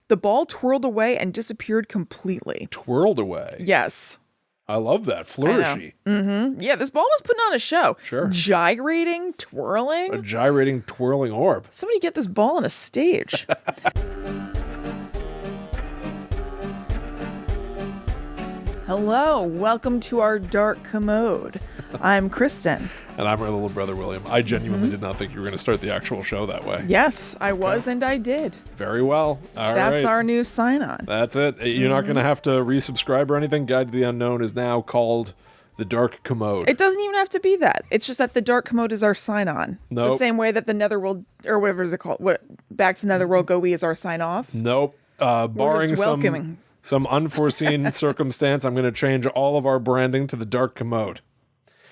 The ball twirled away and disappeared completely. Twirled away? Yes. I love that. Flourishy. Mm-hmm. Yeah, this ball was putting on a show. Sure. Gyrating, twirling. A gyrating, twirling orb. Somebody get this ball on a stage. Hello, welcome to our dark commode. I'm Kristen. And I'm her little brother, William. I genuinely did not think you were going to start the actual show that way. Yes, I was and I did. Very well. All right. That's our new sign-on. That's it. You're not going to have to resubscribe or anything. Guide to the Unknown is now called the Dark Commode. It doesn't even have to be that. It's just that the dark commode is our sign-on. Nope. The same way that the Netherworld, or whatever is it called, Back to Netherworld Go We is our sign-off. Nope. Barring some unforeseen circumstance, I'm going to change all of our branding to the Dark Commode.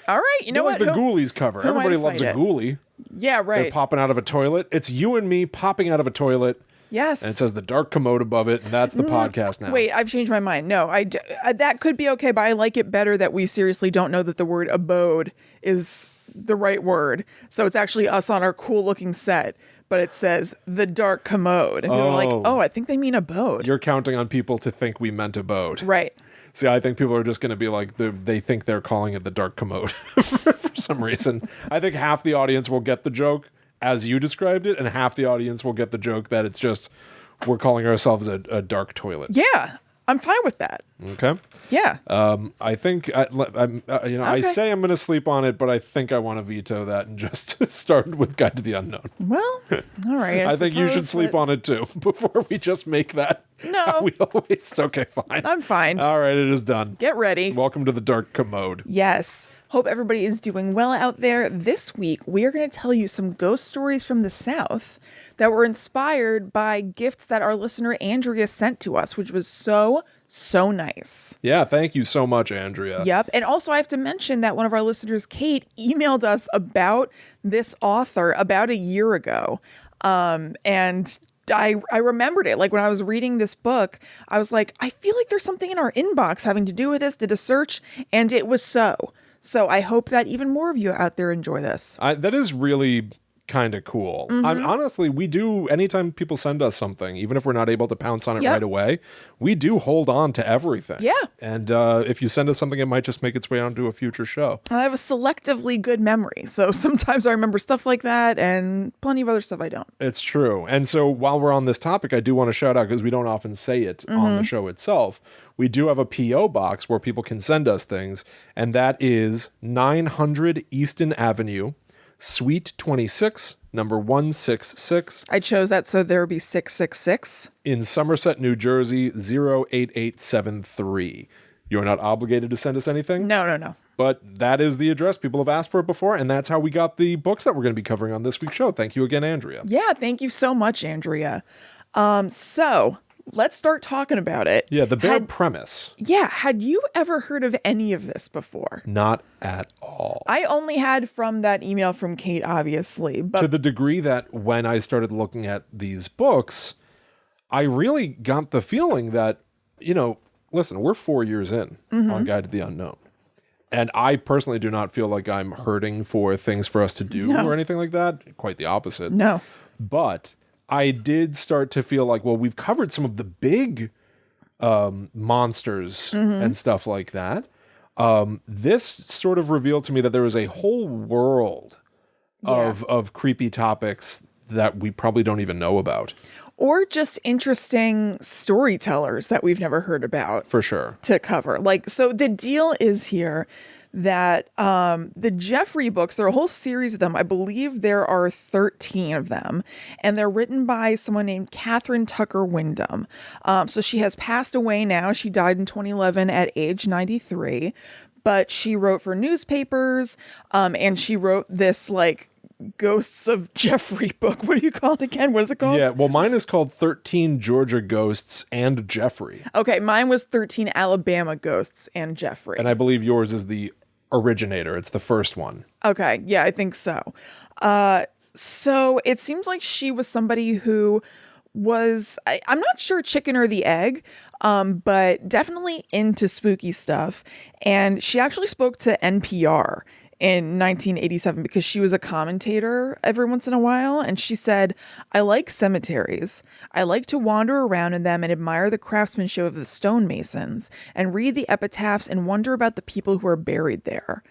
All right, you know what? Like the Ghoulies cover. Everybody loves a ghoulie. Yeah, right. They're popping out of a toilet. It's you and me popping out of a toilet. Yes. And it says the Dark Commode above it, and that's the podcast now. Wait, I've changed my mind. No, that could be okay, but I like it better that we seriously don't know that the word abode is the right word. So it's actually us on our cool-looking set, but it says the Dark Commode. And people are like, oh, I think they mean abode. You're counting on people to think we meant abode. Right. See, I think people are just going to be like, they think they're calling it the Dark Commode for some reason. I think half the audience will get the joke as you described it, and half the audience will get the joke that it's just, we're calling ourselves a dark toilet. Yeah, I'm fine with that. Okay. Yeah. I think, I say I'm going to sleep on it, but I think I want to veto that and just start with Guide to the Unknown. Well, all right. I think you should sleep on it too, before we just make that. No. Okay, fine. I'm fine. All right, it is done. Get ready. Welcome to the Dark Commode. Yes. Hope everybody is doing well out there. This week, we are going to tell you some ghost stories from the South that were inspired by gifts that our listener Andrea sent to us, which was so nice. Yeah, thank you so much, Andrea. Yep. And also, I have to mention that one of our listeners, Kate, emailed us about this author about a year ago. And I remembered it. Like when I was reading this book, I was like, I feel like there's something in our inbox having to do with this. Did a search, and it was so. So I hope that even more of you out there enjoy this. That is really kind of cool. Honestly, we do, anytime people send us something, even if we're not able to pounce on it right away, we do hold on to everything. Yeah. And if you send us something, it might just make its way onto a future show. I have a selectively good memory. So sometimes I remember stuff like that and plenty of other stuff I don't. It's true. And so while we're on this topic, I do want to shout out, because we don't often say it on the show itself, we do have a P.O. box where people can send us things, and that is 900 Easton Avenue, Suite 26, number 166. I chose that so there would be 666. In Somerset, New Jersey, 08873. You're not obligated to send us anything? No. But that is the address. People have asked for it before, and that's how we got the books that we're going to be covering on this week's show. Thank you again, Andrea. Yeah, thank you so much, Andrea. So let's start talking about it. Yeah, the bare premise. Yeah, had you ever heard of any of this before? Not at all. I only had from that email from Kate, obviously. But to the degree that when I started looking at these books, I really got the feeling that, listen, we're 4 years in on Guide to the Unknown. And I personally do not feel like I'm hurting for things for us to do or anything like that. Quite the opposite. No. But I did start to feel like, well, we've covered some of the big monsters and stuff like that. This sort of revealed to me that there is a whole world of creepy topics that we probably don't even know about. Or just interesting storytellers that we've never heard about. For sure. To cover. So the deal is here that the Jeffrey books, there are a whole series of them. I believe there are 13 of them. And they're written by someone named Catherine Tucker Wyndham. So she has passed away now. She died in 2011 at age 93. But she wrote for newspapers. And she wrote this Ghosts of Jeffrey book. What do you call it again? What is it called? Yeah, well, mine is called 13 Georgia Ghosts and Jeffrey. Okay, mine was 13 Alabama Ghosts and Jeffrey. And I believe yours is the originator. It's the first one. Okay, yeah, I think so. So it seems like she was somebody who was, I'm not sure chicken or the egg, but definitely into spooky stuff. And she actually spoke to NPR in 1987 because she was a commentator every once in a while. And she said, I like cemeteries. I like to wander around in them and admire the craftsmanship of the stonemasons and read the epitaphs and wonder about the people who are buried there.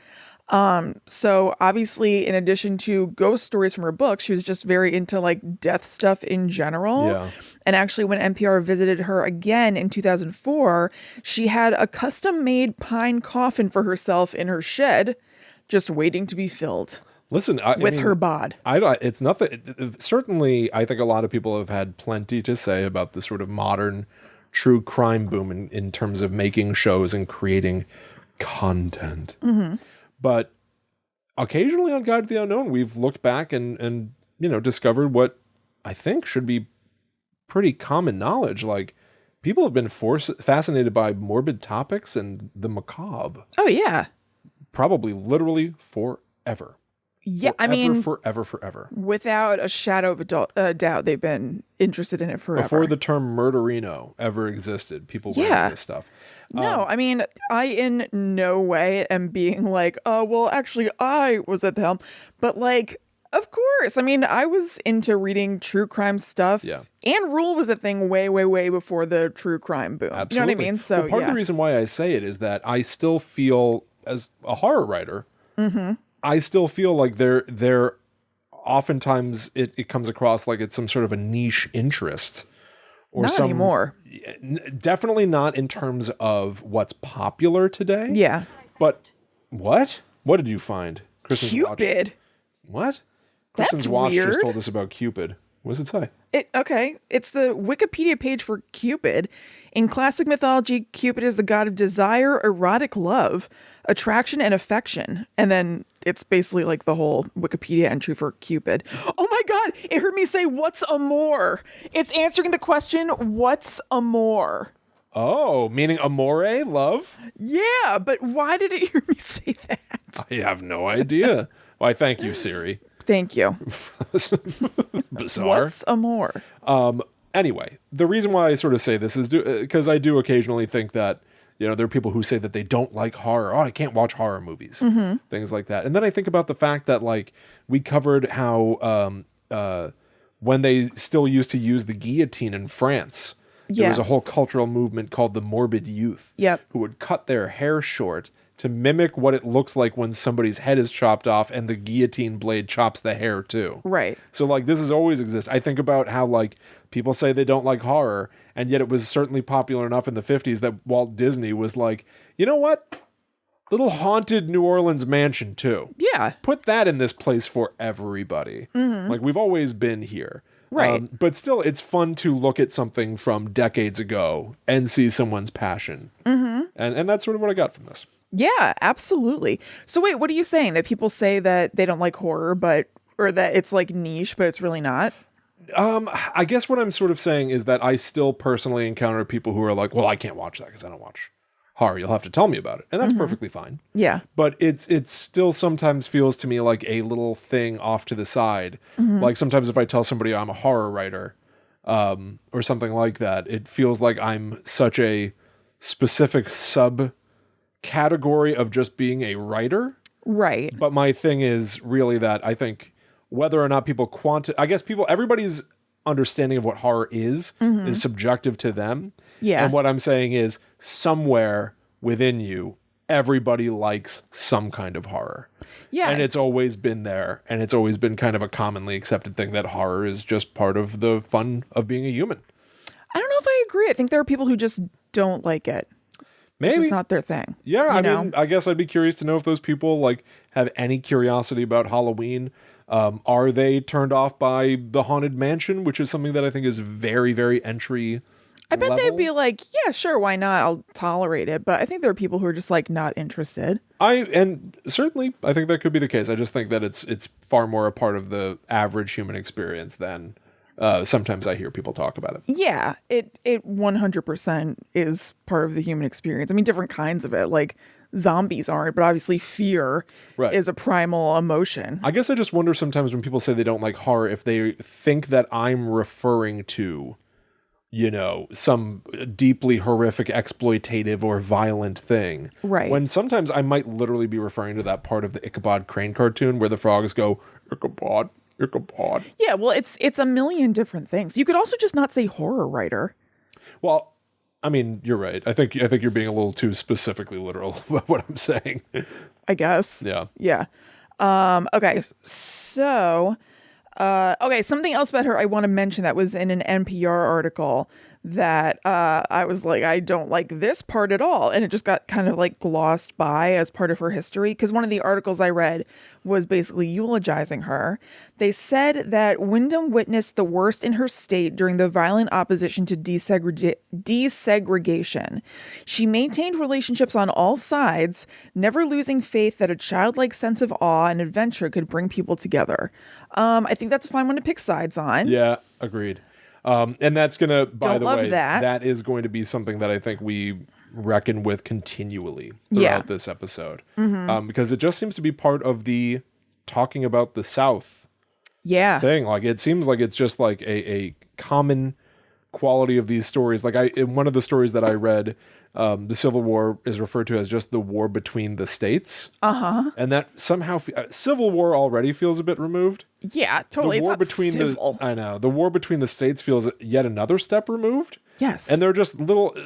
So obviously, in addition to ghost stories from her book, she was just very into like death stuff in general. Yeah. And actually, when NPR visited her again in 2004, she had a custom made pine coffin for herself in her shed, just waiting to be filled. Listen, with her bod. It's nothing. Certainly, I think a lot of people have had plenty to say about the sort of modern true crime boom in terms of making shows and creating content. Mm-hmm. But occasionally on Guide to the Unknown, we've looked back and discovered what I think should be pretty common knowledge. Like, people have been fascinated by morbid topics and the macabre. Oh, yeah. Probably literally forever. Yeah, Forever. Without a shadow of a doubt, they've been interested in it forever. Before the term murderino ever existed, people were into this stuff. No, I in no way am being like, oh, well, actually, I was at the helm. But like, of course. I was into reading true crime stuff. Yeah. And Rule was a thing way, way, way before the true crime boom. Absolutely. You know what I mean? So part of the reason why I say it is that I still feel, as a horror writer, I still feel like they're oftentimes it comes across like it's some sort of a niche interest. Or not anymore. Definitely not in terms of what's popular today. Yeah. But what? What did you find? Kristen's Cupid. What? That's Kristen's watch weird. just told us about Cupid. What does it say? It's the Wikipedia page for Cupid. In classic mythology, Cupid is the god of desire, erotic love, attraction, and affection. And then it's basically like the whole Wikipedia entry for Cupid. Oh my God, it heard me say, what's amor? It's answering the question, what's amor? Oh, meaning amore, love? Yeah, but why did it hear me say that? I have no idea. Why, thank you, Siri. Thank you. Bizarre. What's amor? Anyway, the reason why I sort of say this is because I do occasionally think that, there are people who say that they don't like horror. Oh, I can't watch horror movies. Things like that. And then I think about the fact that, like, we covered how when they still used to use the guillotine in France, there was a whole cultural movement called the morbid youth who would cut their hair short to mimic what it looks like when somebody's head is chopped off and the guillotine blade chops the hair too. Right. So like this has always existed. I think about how like people say they don't like horror, and yet it was certainly popular enough in the 50s that Walt Disney was like, you know what? Little haunted New Orleans mansion too. Yeah. Put that in this place for everybody. Like we've always been here. Right. But still, it's fun to look at something from decades ago and see someone's passion. And that's sort of what I got from this. Yeah, absolutely. So wait, what are you saying? That people say that they don't like horror, or that it's like niche, but it's really not? I guess what I'm sort of saying is that I still personally encounter people who are like, well, I can't watch that because I don't watch horror. You'll have to tell me about it. And that's perfectly fine. Yeah. But it still sometimes feels to me like a little thing off to the side. Like sometimes if I tell somebody I'm a horror writer or something like that, it feels like I'm such a specific category of just being a writer. Right. But my thing is really that I think whether or not people everybody's understanding of what horror is subjective to them. Yeah. And what I'm saying is somewhere within you, everybody likes some kind of horror. Yeah. And it's always been there. And it's always been kind of a commonly accepted thing that horror is just part of the fun of being a human. I don't know if I agree. I think there are people who just don't like it. Maybe. It's just not their thing. Yeah, I mean, I guess I'd be curious to know if those people like have any curiosity about Halloween. Are they turned off by the Haunted Mansion, which is something that I think is very, very entry I bet level? they'd be like, yeah, sure, why not? I'll tolerate it. But I think there are people who are just like not interested. And certainly I think that could be the case. I just think that it's far more a part of the average human experience than sometimes I hear people talk about it. Yeah, it 100% is part of the human experience. I mean, different kinds of it, like zombies aren't, but obviously fear is a primal emotion. I guess I just wonder sometimes when people say they don't like horror, if they think that I'm referring to some deeply horrific, exploitative, or violent thing. Right. When sometimes I might literally be referring to that part of the Ichabod Crane cartoon where the frogs go, Ichabod, Ichabod. Yeah, well, it's a million different things. You could also just not say horror writer. Well, I mean, you're right. I think you're being a little too specifically literal about what I'm saying. I guess. Yeah. Yeah. Okay. So, something else about her I want to mention that was in an NPR article that I was like, I don't like this part at all. And it just got kind of like glossed by as part of her history. Because one of the articles I read was basically eulogizing her. They said that Wyndham witnessed the worst in her state during the violent opposition to desegregation. She maintained relationships on all sides, never losing faith that a childlike sense of awe and adventure could bring people together. I think that's a fine one to pick sides on. Yeah, agreed. And that's going to, by Don't the love way, that. that is going to be something that I think we reckon with continually throughout this episode. Because it just seems to be part of the talking about the South thing. Like, it seems like it's just like a common quality of these stories. Like, in one of the stories that I read, the Civil War is referred to as just the war between the states. And that somehow, Civil War already feels a bit removed. Yeah, totally. The war it's not between civil. I know. The war between the states feels yet another step removed. Yes. And they're just little,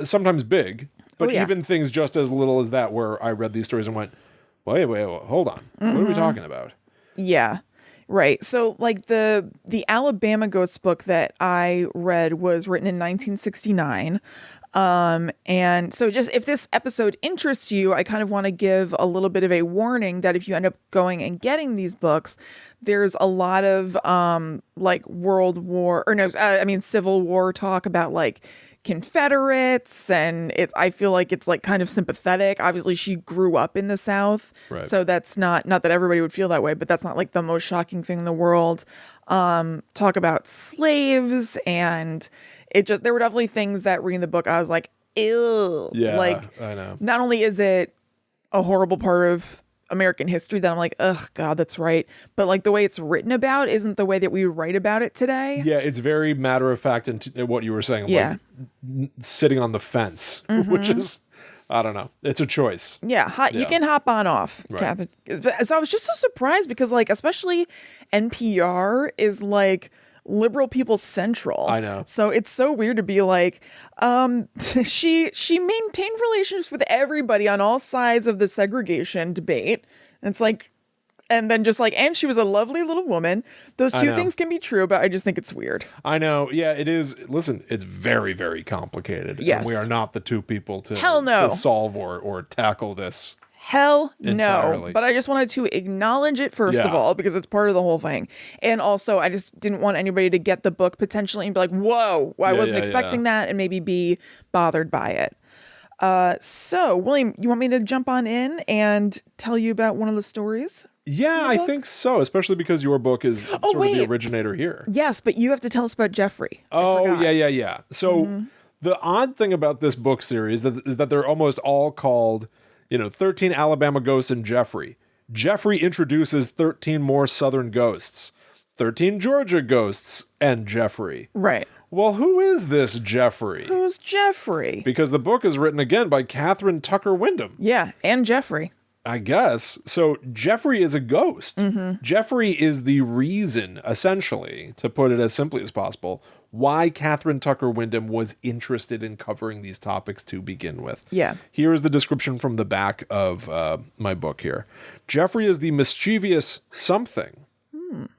sometimes big, but yeah. even things just as little as that, where I read these stories and went, wait, hold on. What are we talking about? Yeah. Right. So like the Alabama Ghost book that I read was written in 1969. And so just if this episode interests you, I kind of want to give a little bit of a warning that if you end up going and getting these books, there's a lot of like Civil War talk about like Confederates, and I feel like it's like kind of sympathetic. Obviously she grew up in the South. Right. So that's not that everybody would feel that way, but that's not like the most shocking thing in the world. Talk about slaves, and there were definitely things that reading the book I was like, ew. Yeah, like, I know. Not only is it a horrible part of American history that I'm like, ugh, God, that's right. But like the way it's written about isn't the way that we write about it today. Yeah, it's very matter of fact and what you were saying. Yeah. Like, sitting on the fence, which is, I don't know. It's a choice. Yeah, you can hop on off, Right. Catherine. So I was just so surprised because like, especially NPR is like liberal people central. I know. So it's so weird to be like, she maintained relationships with everybody on all sides of the segregation debate. And it's like, and then just like, and she was a lovely little woman. Those two things can be true, but I just think it's weird. I know. Yeah, it is. Listen, it's very, very complicated. Yes. And we are not the two people to, Hell no. to solve or tackle this. Hell Entirely. no. But I just wanted to acknowledge it first of Yeah. all, because it's part of the whole thing. And also, I just didn't want anybody to get the book potentially and be like, whoa, I wasn't expecting that, and maybe be bothered by it. So, William, you want me to jump on in and tell you about one of the stories? Yeah, I think so, especially because your book is sort of the originator here. Yes, but you have to tell us about Jeffrey. Oh, yeah. So the odd thing about this book series is that they're almost all called, 13 Alabama Ghosts and Jeffrey. Jeffrey introduces 13 more Southern ghosts, 13 Georgia ghosts, and Jeffrey. Right. Well, who is this Jeffrey? Who's Jeffrey? Because the book is written again by Catherine Tucker Wyndham. Yeah, and Jeffrey. I guess. So Jeffrey is a ghost. Jeffrey is the reason, essentially, to put it as simply as possible, why Catherine Tucker Wyndham was interested in covering these topics to begin with. Yeah. Here is the description from the back of my book here. Jeffrey is the mischievous something,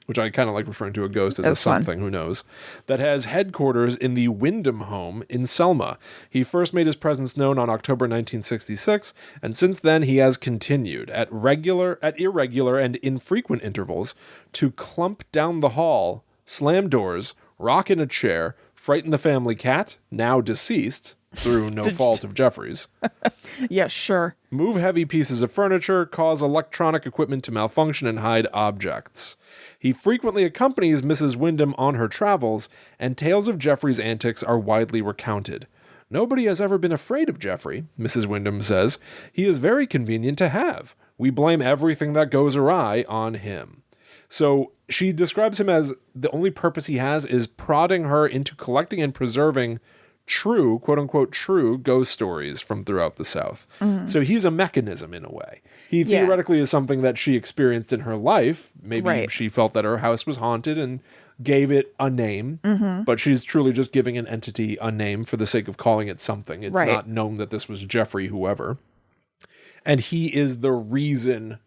which I kind of like referring to a ghost as That's a something, who knows, that has headquarters in the Wyndham home in Selma. He first made his presence known on October 1966, and since then he has continued at irregular and infrequent intervals to clump down the hall, slam doors, rock in a chair, frighten the family cat, now deceased, through no fault of Jeffrey's. Yeah, sure. Move heavy pieces of furniture, cause electronic equipment to malfunction, and hide objects. He frequently accompanies Mrs. Wyndham on her travels, and tales of Jeffrey's antics are widely recounted. Nobody has ever been afraid of Jeffrey, Mrs. Wyndham says. He is very convenient to have. We blame everything that goes awry on him. So she describes him as the only purpose he has is prodding her into collecting and preserving true, quote unquote, true ghost stories from throughout the South. So he's a mechanism in a way. He theoretically is something that she experienced in her life. Maybe she felt that her house was haunted and gave it a name, but she's truly just giving an entity a name for the sake of calling it something. It's not known that this was Jeffrey, whoever. And he is the reason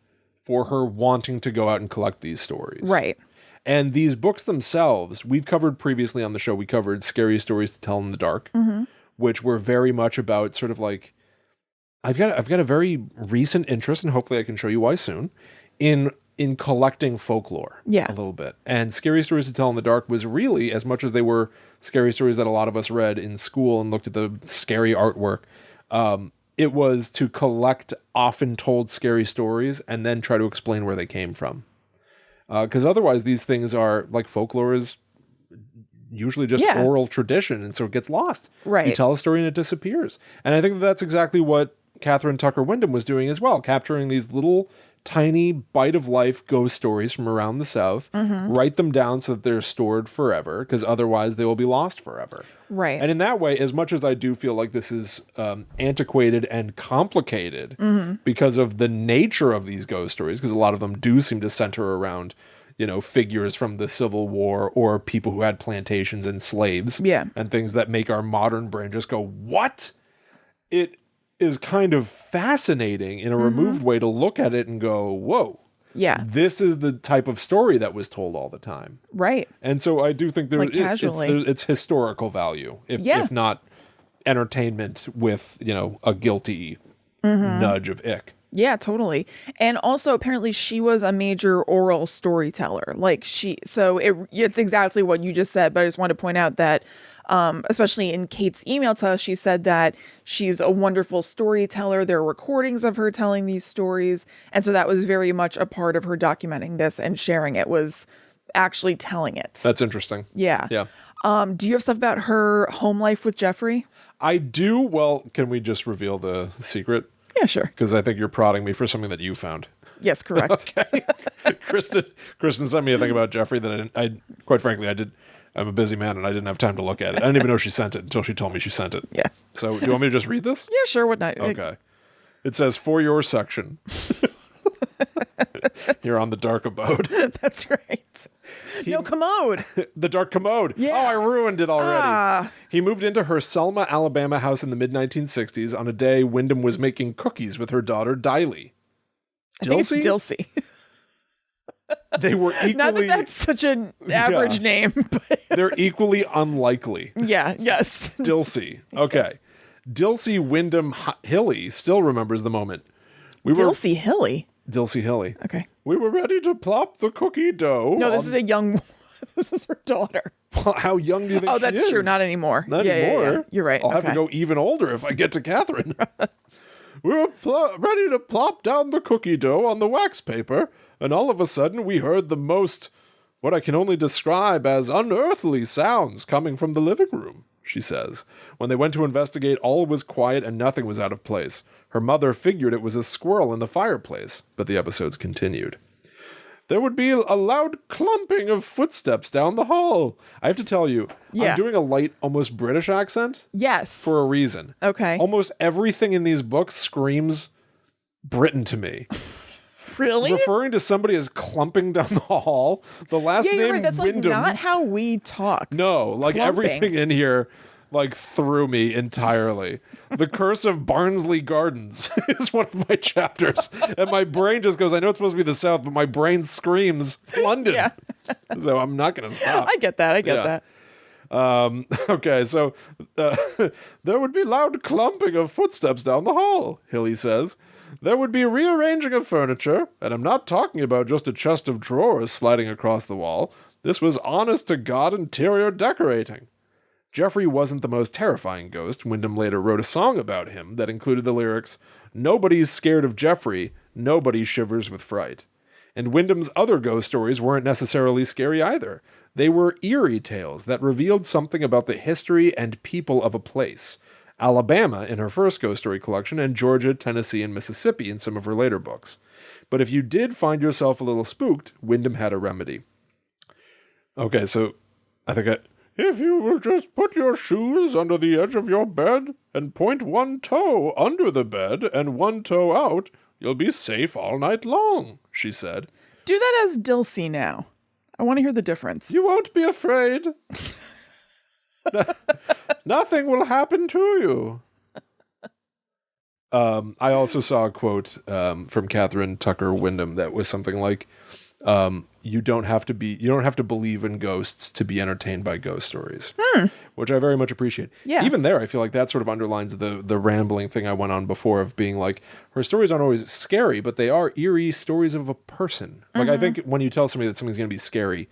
for her wanting to go out and collect these stories. Right. And these books themselves, we've covered previously on the show, we covered Scary Stories to Tell in the Dark, which were very much about sort of like, I've got a very recent interest, and hopefully I can show you why soon, in collecting folklore a little bit. And Scary Stories to Tell in the Dark was really, as much as they were scary stories that a lot of us read in school and looked at the scary artwork, it was to collect often told scary stories and then try to explain where they came from. Because otherwise these things are, like, folklore is usually just oral tradition, and so it gets lost. Right. You tell a story and it disappears. And I think that's exactly what Catherine Tucker Wyndham was doing as well, capturing these little tiny bite-of-life ghost stories from around the South, write them down so that they're stored forever, because otherwise they will be lost forever. Right. And in that way, as much as I do feel like this is antiquated and complicated because of the nature of these ghost stories, because a lot of them do seem to center around, you know, figures from the Civil War or people who had plantations and slaves and things that make our modern brain just go, what? It is kind of fascinating in a removed way to look at it and go, whoa. Yeah. This is the type of story that was told all the time. Right. And so I do think it's historical value, if not entertainment with, you know, a guilty nudge of ick. Yeah, totally. And also apparently she was a major oral storyteller. It's exactly what you just said, but I just want to point out that especially in Kate's email to us, she said that she's a wonderful storyteller. There are recordings of her telling these stories. And so that was very much a part of her documenting this and sharing it, was actually telling it. That's interesting. Yeah. Yeah. Do you have stuff about her home life with Jeffrey? I do. Well, can we just reveal the secret? Yeah, sure. Because I think you're prodding me for something that you found. Yes, correct. Okay. Kristen sent me a thing about Jeffrey that I quite frankly, I'm a busy man and I didn't have time to look at it. I didn't even know she sent it until she told me she sent it. Yeah. So do you want me to just read this? Yeah, sure. What not? Okay. It says, for your section. Here on the dark abode. That's right. No commode. The dark commode. Yeah. Oh, I ruined it already. He moved into her Selma, Alabama house in the mid-1960s on a day Wyndham was making cookies with her daughter, Diley. I think it's Dilsey. They were equally... Not that that's such an average name, but... They're equally unlikely. Yeah, yes. Dilsey. Okay. Dilsey Wyndham Hilly still remembers the moment. Dilsey Hilly? Dilsey Hilly. Okay. We were ready to plop the cookie dough. No, this is a young... This is her daughter. Well, how young do you think she is? Oh, that's true. Not anymore. Not anymore. Yeah. You're right. I'll have to go even older if I get to Catherine. We were ready to plop down the cookie dough on the wax paper, and all of a sudden we heard the most, what I can only describe as unearthly sounds coming from the living room, she says. When they went to investigate, all was quiet and nothing was out of place. Her mother figured it was a squirrel in the fireplace, but the episodes continued. There would be a loud clumping of footsteps down the hall. I have to tell you, I'm doing a light, almost British accent. Yes. For a reason. Okay. Almost everything in these books screams Britain to me. Really? Referring to somebody as clumping down the hall. The last name, right. That's Wyndham. Like not how we talk. No, like clumping. Everything in here threw me entirely. The Curse of Barnsley Gardens is one of my chapters. And my brain just goes, I know it's supposed to be the South, but my brain screams London. Yeah. So I'm not going to stop. I get that. that. Okay, so there would be loud clumping of footsteps down the hall, Hilly says. There would be rearranging of furniture, and I'm not talking about just a chest of drawers sliding across the wall. This was honest-to-God interior decorating. Jeffrey wasn't the most terrifying ghost. Wyndham later wrote a song about him that included the lyrics, "Nobody's scared of Jeffrey, nobody shivers with fright." And Wyndham's other ghost stories weren't necessarily scary either. They were eerie tales that revealed something about the history and people of a place. Alabama in her first ghost story collection, and Georgia, Tennessee, and Mississippi in some of her later books. But if you did find yourself a little spooked, Wyndham had a remedy. Okay, so I think if you will just put your shoes under the edge of your bed and point one toe under the bed and one toe out, you'll be safe all night long, she said. Do that as Dilsey now. I want to hear the difference. You won't be afraid. Nothing will happen to you. I also saw a quote from Catherine Tucker Wyndham that was something like, you don't have to believe in ghosts to be entertained by ghost stories, which I very much appreciate. Yeah. Even there, I feel like that sort of underlines the rambling thing I went on before of being like, her stories aren't always scary, but they are eerie stories of a person. Like, I think when you tell somebody that something's going to be scary,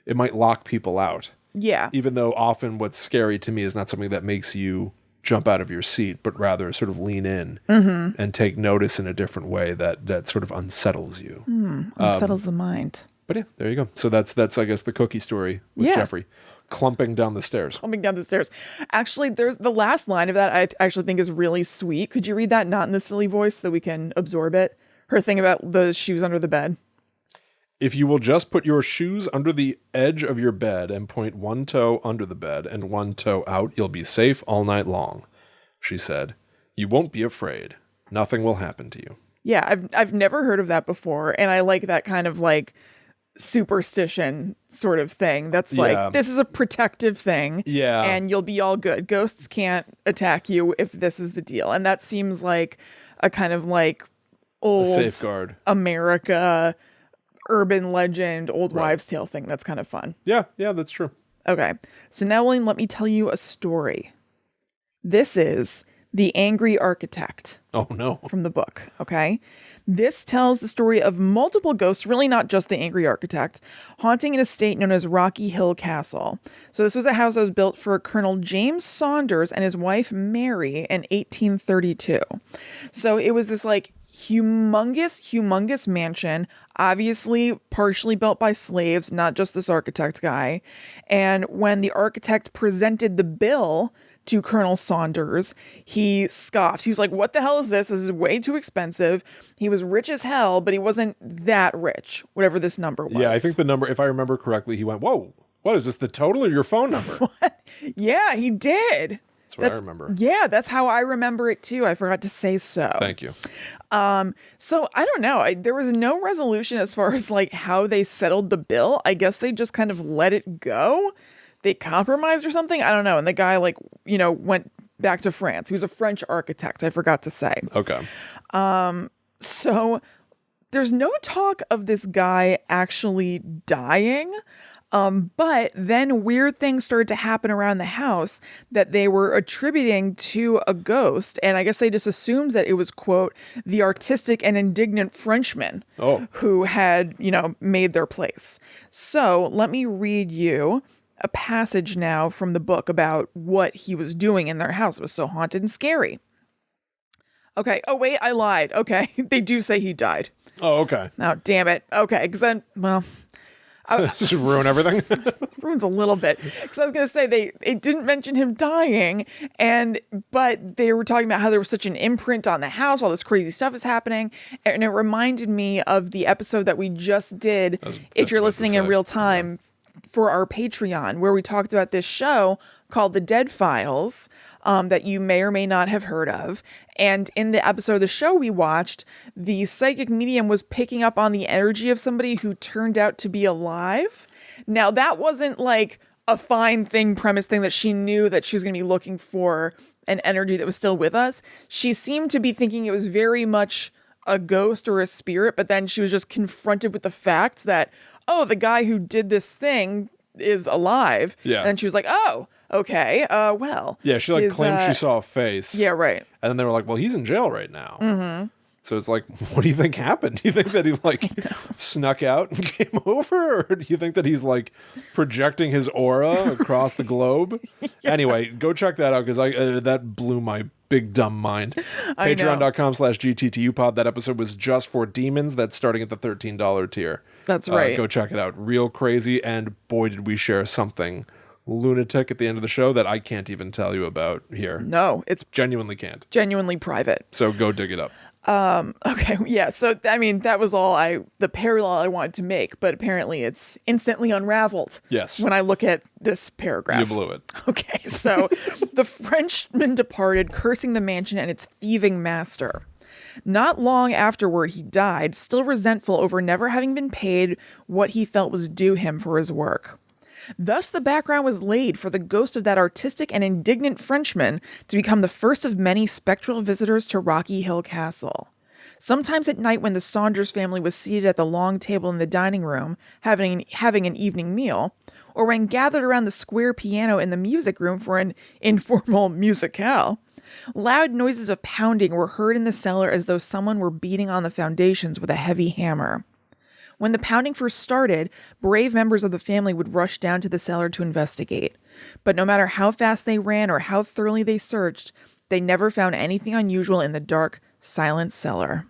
it might lock people out. Yeah. Even though often what's scary to me is not something that makes you jump out of your seat, but rather sort of lean in and take notice in a different way that sort of unsettles you. Unsettles the mind. But yeah, there you go. So that's I guess the cookie story with Jeffrey clumping down the stairs. Actually, there's the last line of that I actually think is really sweet. Could you read that not in the silly voice so that we can absorb it? Her thing about the shoes under the bed. If you will just put your shoes under the edge of your bed and point one toe under the bed and one toe out, you'll be safe all night long, she said. You won't be afraid. Nothing will happen to you. Yeah, I've never heard of that before, and I like that kind of like superstition sort of thing. That's like, this is a protective thing. Yeah. And you'll be all good. Ghosts can't attack you if this is the deal. And that seems like a kind of like old safeguard America urban legend, old wives' tale thing. That's kind of fun. Yeah, that's true. Okay. So now, William, let me tell you a story. This is The Angry Architect. Oh, no. From the book. Okay. This tells the story of multiple ghosts, really not just the Angry Architect, haunting an estate known as Rocky Hill Castle. So this was a house that was built for Colonel James Saunders and his wife Mary in 1832. So it was this like humongous mansion, obviously partially built by slaves, not just this architect guy. And when the architect presented the bill to Colonel Saunders, he scoffed. He was like, what the hell is this? This is way too expensive. He was rich as hell, but he wasn't that rich, whatever this number was. Yeah, I think the number, if I remember correctly, he went, whoa, what is this, the total or your phone number? What? Yeah, he did. That's what I remember. Yeah, that's how I remember it too. I forgot to say so. Thank you. So I don't know. There was no resolution as far as like how they settled the bill. I guess they just kind of let it go. They compromised or something. I don't know. And the guy went back to France. He was a French architect. I forgot to say. Okay. So there's no talk of this guy actually dying. But then weird things started to happen around the house that they were attributing to a ghost. And I guess they just assumed that it was, quote, the artistic and indignant Frenchman who had, made their place. So let me read you a passage now from the book about what he was doing in their house. It was so haunted and scary. Okay. Oh, wait, I lied. Okay. They do say he died. Oh, okay. Oh, damn it. Okay. Because then, well... Does it ruin everything? Ruins a little bit. Because I was going to say they didn't mention him dying, but they were talking about how there was such an imprint on the house, all this crazy stuff is happening, and it reminded me of the episode that we just did, if you're listening in real time, for our Patreon, where we talked about this show called The Dead Files, that you may or may not have heard of. And in the episode of the show we watched, the psychic medium was picking up on the energy of somebody who turned out to be alive. Now, that wasn't like a fine thing, premise thing that she knew that she was going to be looking for an energy that was still with us. She seemed to be thinking it was very much a ghost or a spirit, but then she was just confronted with the fact that, oh, the guy who did this thing is alive. Yeah. And she was like, oh, okay, well. Yeah, she claimed she saw a face. Yeah, right. And then they were like, well, he's in jail right now. Mm-hmm. So it's like, what do you think happened? Do you think that he snuck out and came over? Or do you think that he's projecting his aura across the globe? Yeah. Anyway, go check that out because that blew my big dumb mind. Patreon.com/GTTUpod. That episode was just for demons. That's starting at the $13 tier. That's right. Go check it out. Real crazy. And boy, did we share something lunatic at the end of the show that I can't even tell you about here. No, it's Genuinely can't. genuinely private. So go dig it up. Okay, yeah. So I mean, that was all the parallel I wanted to make, but apparently it's instantly unraveled. Yes. When I look at this paragraph. You blew it. Okay, so the Frenchman departed, cursing the mansion and its thieving master. Not long afterward, he died, still resentful over never having been paid what he felt was due him for his work. Thus, the background was laid for the ghost of that artistic and indignant Frenchman to become the first of many spectral visitors to Rocky Hill Castle. Sometimes at night when the Saunders family was seated at the long table in the dining room, having an evening meal, or when gathered around the square piano in the music room for an informal musicale, loud noises of pounding were heard in the cellar as though someone were beating on the foundations with a heavy hammer. When the pounding first started, brave members of the family would rush down to the cellar to investigate. But no matter how fast they ran or how thoroughly they searched, they never found anything unusual in the dark, silent cellar.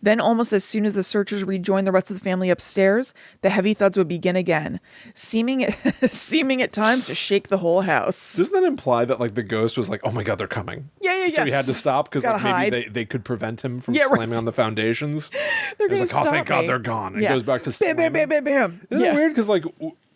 Then, almost as soon as the searchers rejoined the rest of the family upstairs, the heavy thuds would begin again, seeming at times to shake the whole house. Doesn't that imply that like the ghost was like, oh my God, they're coming? Yeah. So he had to stop because like, maybe they could prevent him from slamming on the foundations. They're He's gonna like, oh, stop thank God me. they're gone. And goes back to bam, bam, bam, bam, bam. Isn't it weird? Because like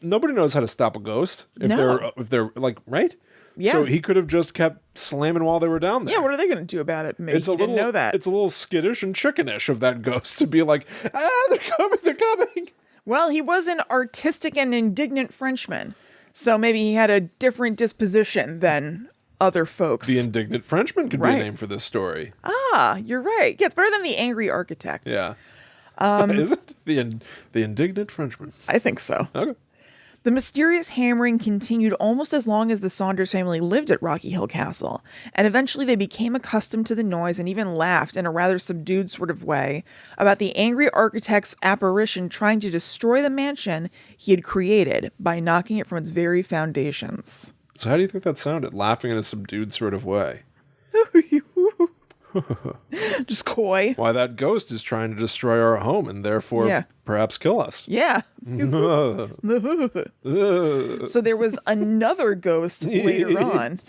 nobody knows how to stop a ghost if they're like, right? Yeah. So he could have just kept slamming while they were down there. Yeah, what are they going to do about it? Maybe he didn't know that. It's a little skittish and chickenish of that ghost to be like, they're coming. Well, he was an artistic and indignant Frenchman, so maybe he had a different disposition than other folks. The indignant Frenchman could be a name for this story. Ah, you're right. Yeah, it's better than the angry architect. Yeah. Is it? The indignant Frenchman. I think so. Okay. The mysterious hammering continued almost as long as the Saunders family lived at Rocky Hill Castle, and eventually they became accustomed to the noise and even laughed in a rather subdued sort of way about the angry architect's apparition trying to destroy the mansion he had created by knocking it from its very foundations. So how do you think that sounded? Laughing in a subdued sort of way. Just coy. Why, that ghost is trying to destroy our home and therefore perhaps kill us. Yeah. So there was another ghost later on.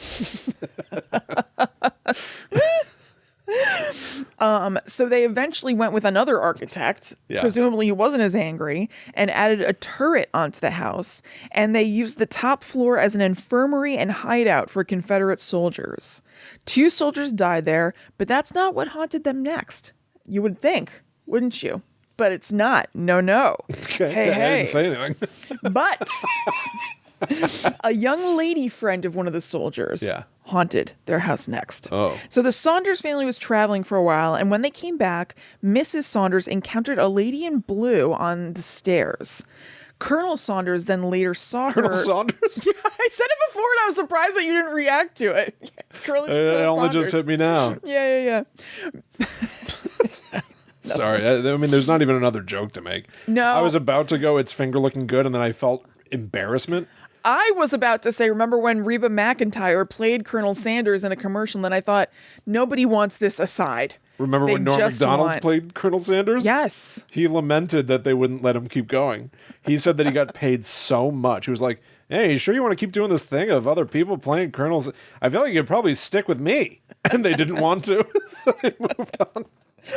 So they eventually went with another architect, presumably he wasn't as angry, and added a turret onto the house, and they used the top floor as an infirmary and hideout for Confederate soldiers. 2 soldiers died there, but that's not what haunted them next. You would think, wouldn't you? But it's not. No. Okay. Hey. I didn't say anything. But a young lady friend of one of the soldiers haunted their house next. Oh. So the Saunders family was traveling for a while, and when they came back, Mrs. Saunders encountered a lady in blue on the stairs. Colonel Saunders then later saw Colonel her. Saunders? Yeah, I said it before, and I was surprised that you didn't react to it. It's Colonel It only Saunders. just hit me now. Yeah. Sorry. I mean, there's not even another joke to make. No. I was about to go, it's finger looking good, and then I felt embarrassment. I was about to say, remember when Reba McEntire played Colonel Sanders in a commercial, and then I thought, nobody wants this aside. Remember when Norm Macdonald played Colonel Sanders? Yes. He lamented that they wouldn't let him keep going. He said that he got paid so much. He was like, hey, you sure you want to keep doing this thing of other people playing Colonels? I feel like you'd probably stick with me. And they didn't want to. So they moved on.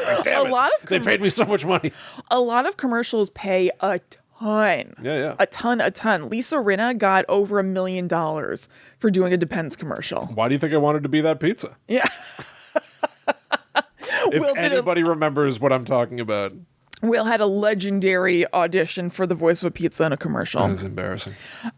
Like, damn it. They paid me so much money. A lot of commercials pay a ton. Yeah. A ton. Lisa Rinna got over $1 million for doing a Depends commercial. Why do you think I wanted to be that pizza? Yeah. If anybody remembers what I'm talking about. Will had a legendary audition for the voice of a pizza in a commercial. That was embarrassing.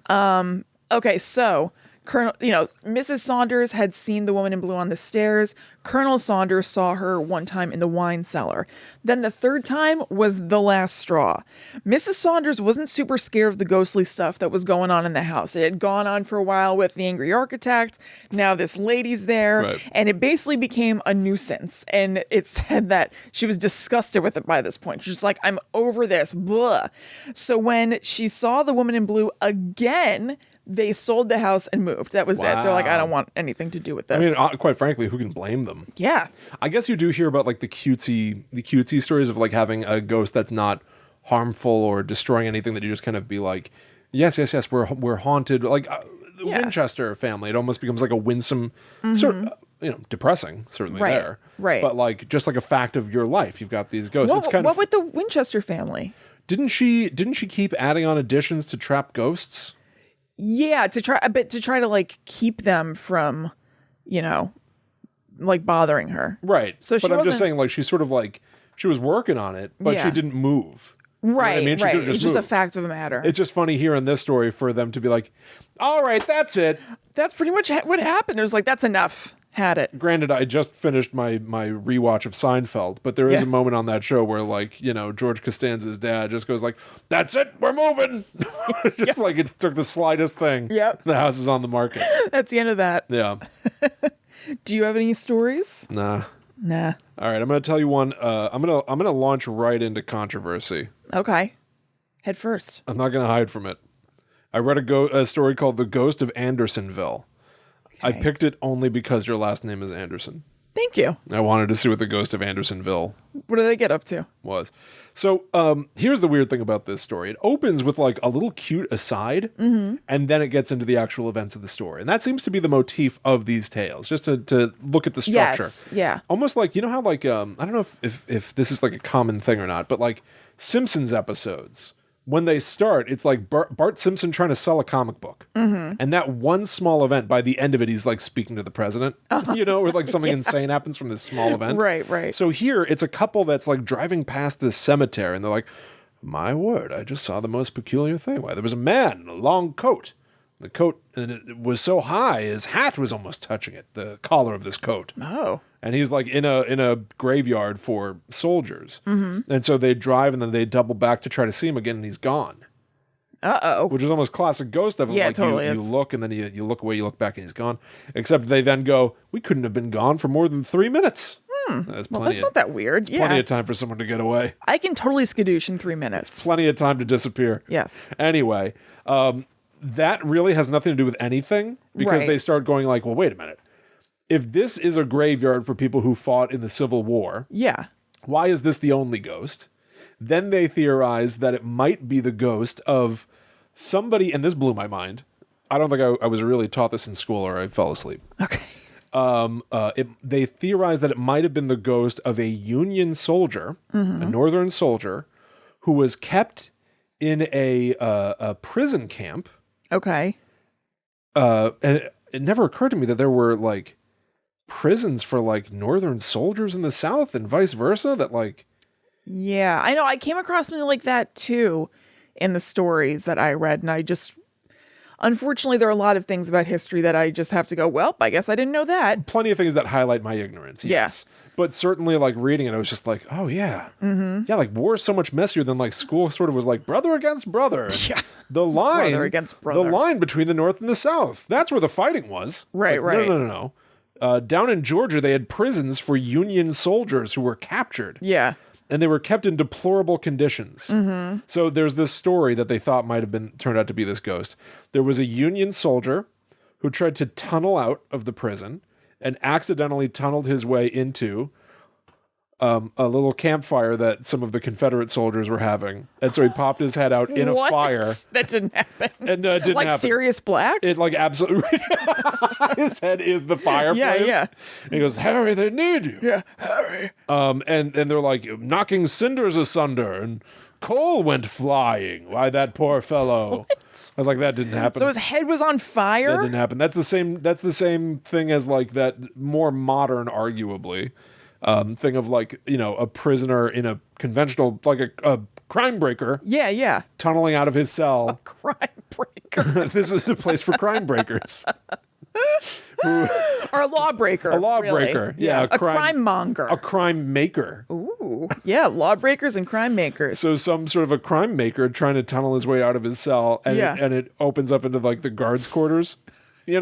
Okay, so Mrs. Saunders had seen the woman in blue on the stairs. Colonel Saunders saw her one time in the wine cellar. Then the third time was the last straw. Mrs. Saunders wasn't super scared of the ghostly stuff that was going on in the house. It had gone on for a while with the angry architect. Now this lady's there. And it basically became a nuisance. And it said that she was disgusted with it by this point. She's just like, I'm over this. Blah. So when she saw the woman in blue again, they sold the house and moved. That was it. They're like, I don't want anything to do with this. I mean, quite frankly, who can blame them? Yeah. I guess you do hear about like the cutesy stories of like having a ghost that's not harmful or destroying anything, that you just kind of be like, yes, we're haunted. Like Yeah. Winchester family. It almost becomes like a winsome, sort of, depressing, certainly Right, there. right. But like just like a fact of your life, you've got these ghosts. It's kind What of with the Winchester family? didn't she keep adding on additions to trap ghosts? Yeah, to try to like keep them from, like bothering her. Right. So she but I'm just wasn't- saying, like, she's sort of like she was working on it, but Yeah. she didn't move. You know what Right, I mean? She right. could've It's just a moved. fact of the matter. It's just funny here in this story for them to be like, all right, that's it. That's pretty much what happened. It was like, that's enough. Had it. Granted, I just finished my rewatch of Seinfeld, but there is Yeah. a moment on that show where, like, George Costanza's dad just goes like, that's it, we're moving. Just like it took the slightest thing. Yep. The house is on the market. That's the end of that. Yeah. Do you have any stories? Nah. Nah. All right, I'm going to tell you one. I'm gonna launch right into controversy. Okay. Head first. I'm not going to hide from it. I read a story called The Ghost of Andersonville. I Okay. picked it only because your last name is Anderson. Thank you. I wanted to see what the Ghost of Andersonville What do they get up to? was. So here's the weird thing about this story. It opens with like a little cute aside, and then it gets into the actual events of the story. And that seems to be the motif of these tales, just to look at the structure. Yes. Yeah. Almost like, how like, I don't know if this is like a common thing or not, but like Simpsons episodes, when they start, it's like Bart Simpson trying to sell a comic book. Mm-hmm. And that one small event, by the end of it, he's like speaking to the president, or like something insane happens from this small event. Right, right. So here, it's a couple that's like driving past this cemetery, and they're like, my word, I just saw the most peculiar thing. Why, there was a man in a long coat. The coat, and it was so high, his hat was almost touching it, the collar of this coat. Oh. And he's like in a graveyard for soldiers. Mm-hmm. And so they drive and then they double back to try to see him again, and he's gone. Uh-oh. Which is almost classic ghost of him. Yeah, like it totally you is. look and then you look away, you look back, and he's gone. Except they then go, we couldn't have been gone for more than 3 minutes. That's Well, plenty that's not that weird. plenty Yeah. of time for someone to get away. I can totally skadoosh in 3 minutes. Plenty of time to disappear. Yes. Anyway, that really has nothing to do with anything, because Right. they start going like, well, wait a minute. If this is a graveyard for people who fought in the Civil War, Yeah. why is this the only ghost? Then they theorized that it might be the ghost of somebody, and this blew my mind. I don't think I was really taught this in school, or I fell asleep. Okay. They theorized that it might have been the ghost of a Union soldier, a Northern soldier, who was kept in a prison camp. Okay. And it never occurred to me that there were like prisons for like Northern soldiers in the South and vice versa. That like, Yeah. I know. I came across something like that too in the stories that I read. And I just, unfortunately, there are a lot of things about history that I just have to go, well, I guess I didn't know that. plenty of things that highlight my ignorance. Yes. But certainly, like reading it, I was just like, "Oh yeah, yeah." Like war is so much messier than like school. Sort of was like brother against brother. And Yeah. the line Brother against brother. The line between the North and the South. That's where the fighting was. Right, Like, right. No. Down in Georgia, they had prisons for Union soldiers who were captured. Yeah. And they were kept in deplorable conditions. So there's this story that they thought might have been turned out to be this ghost. There was a Union soldier who tried to tunnel out of the prison and accidentally tunneled his way into a little campfire that some of the Confederate soldiers were having. And so he popped his head out in a What? fire. That didn't happen. And it didn't Like happen. Sirius Black? It like absolutely. His head is the fireplace. Yeah. And he goes, Harry, they need you. Yeah. Harry. And they're like knocking cinders asunder, and coal went flying. Why, that poor fellow. I was like, that didn't happen. So his head was on That fire? didn't happen. That's the same thing as like that more modern, arguably, thing of like, a prisoner in a conventional, like a crime breaker Yeah. tunneling out of his cell. Crime breaker. This is a place for crime breakers. Or a lawbreaker. A lawbreaker. Really. Yeah. A crime monger. A crime maker. Ooh. Yeah. Lawbreakers and crime makers. So some sort of a crime maker trying to tunnel his way out of his cell, and, Yeah. it opens up into like the guards' quarters. He's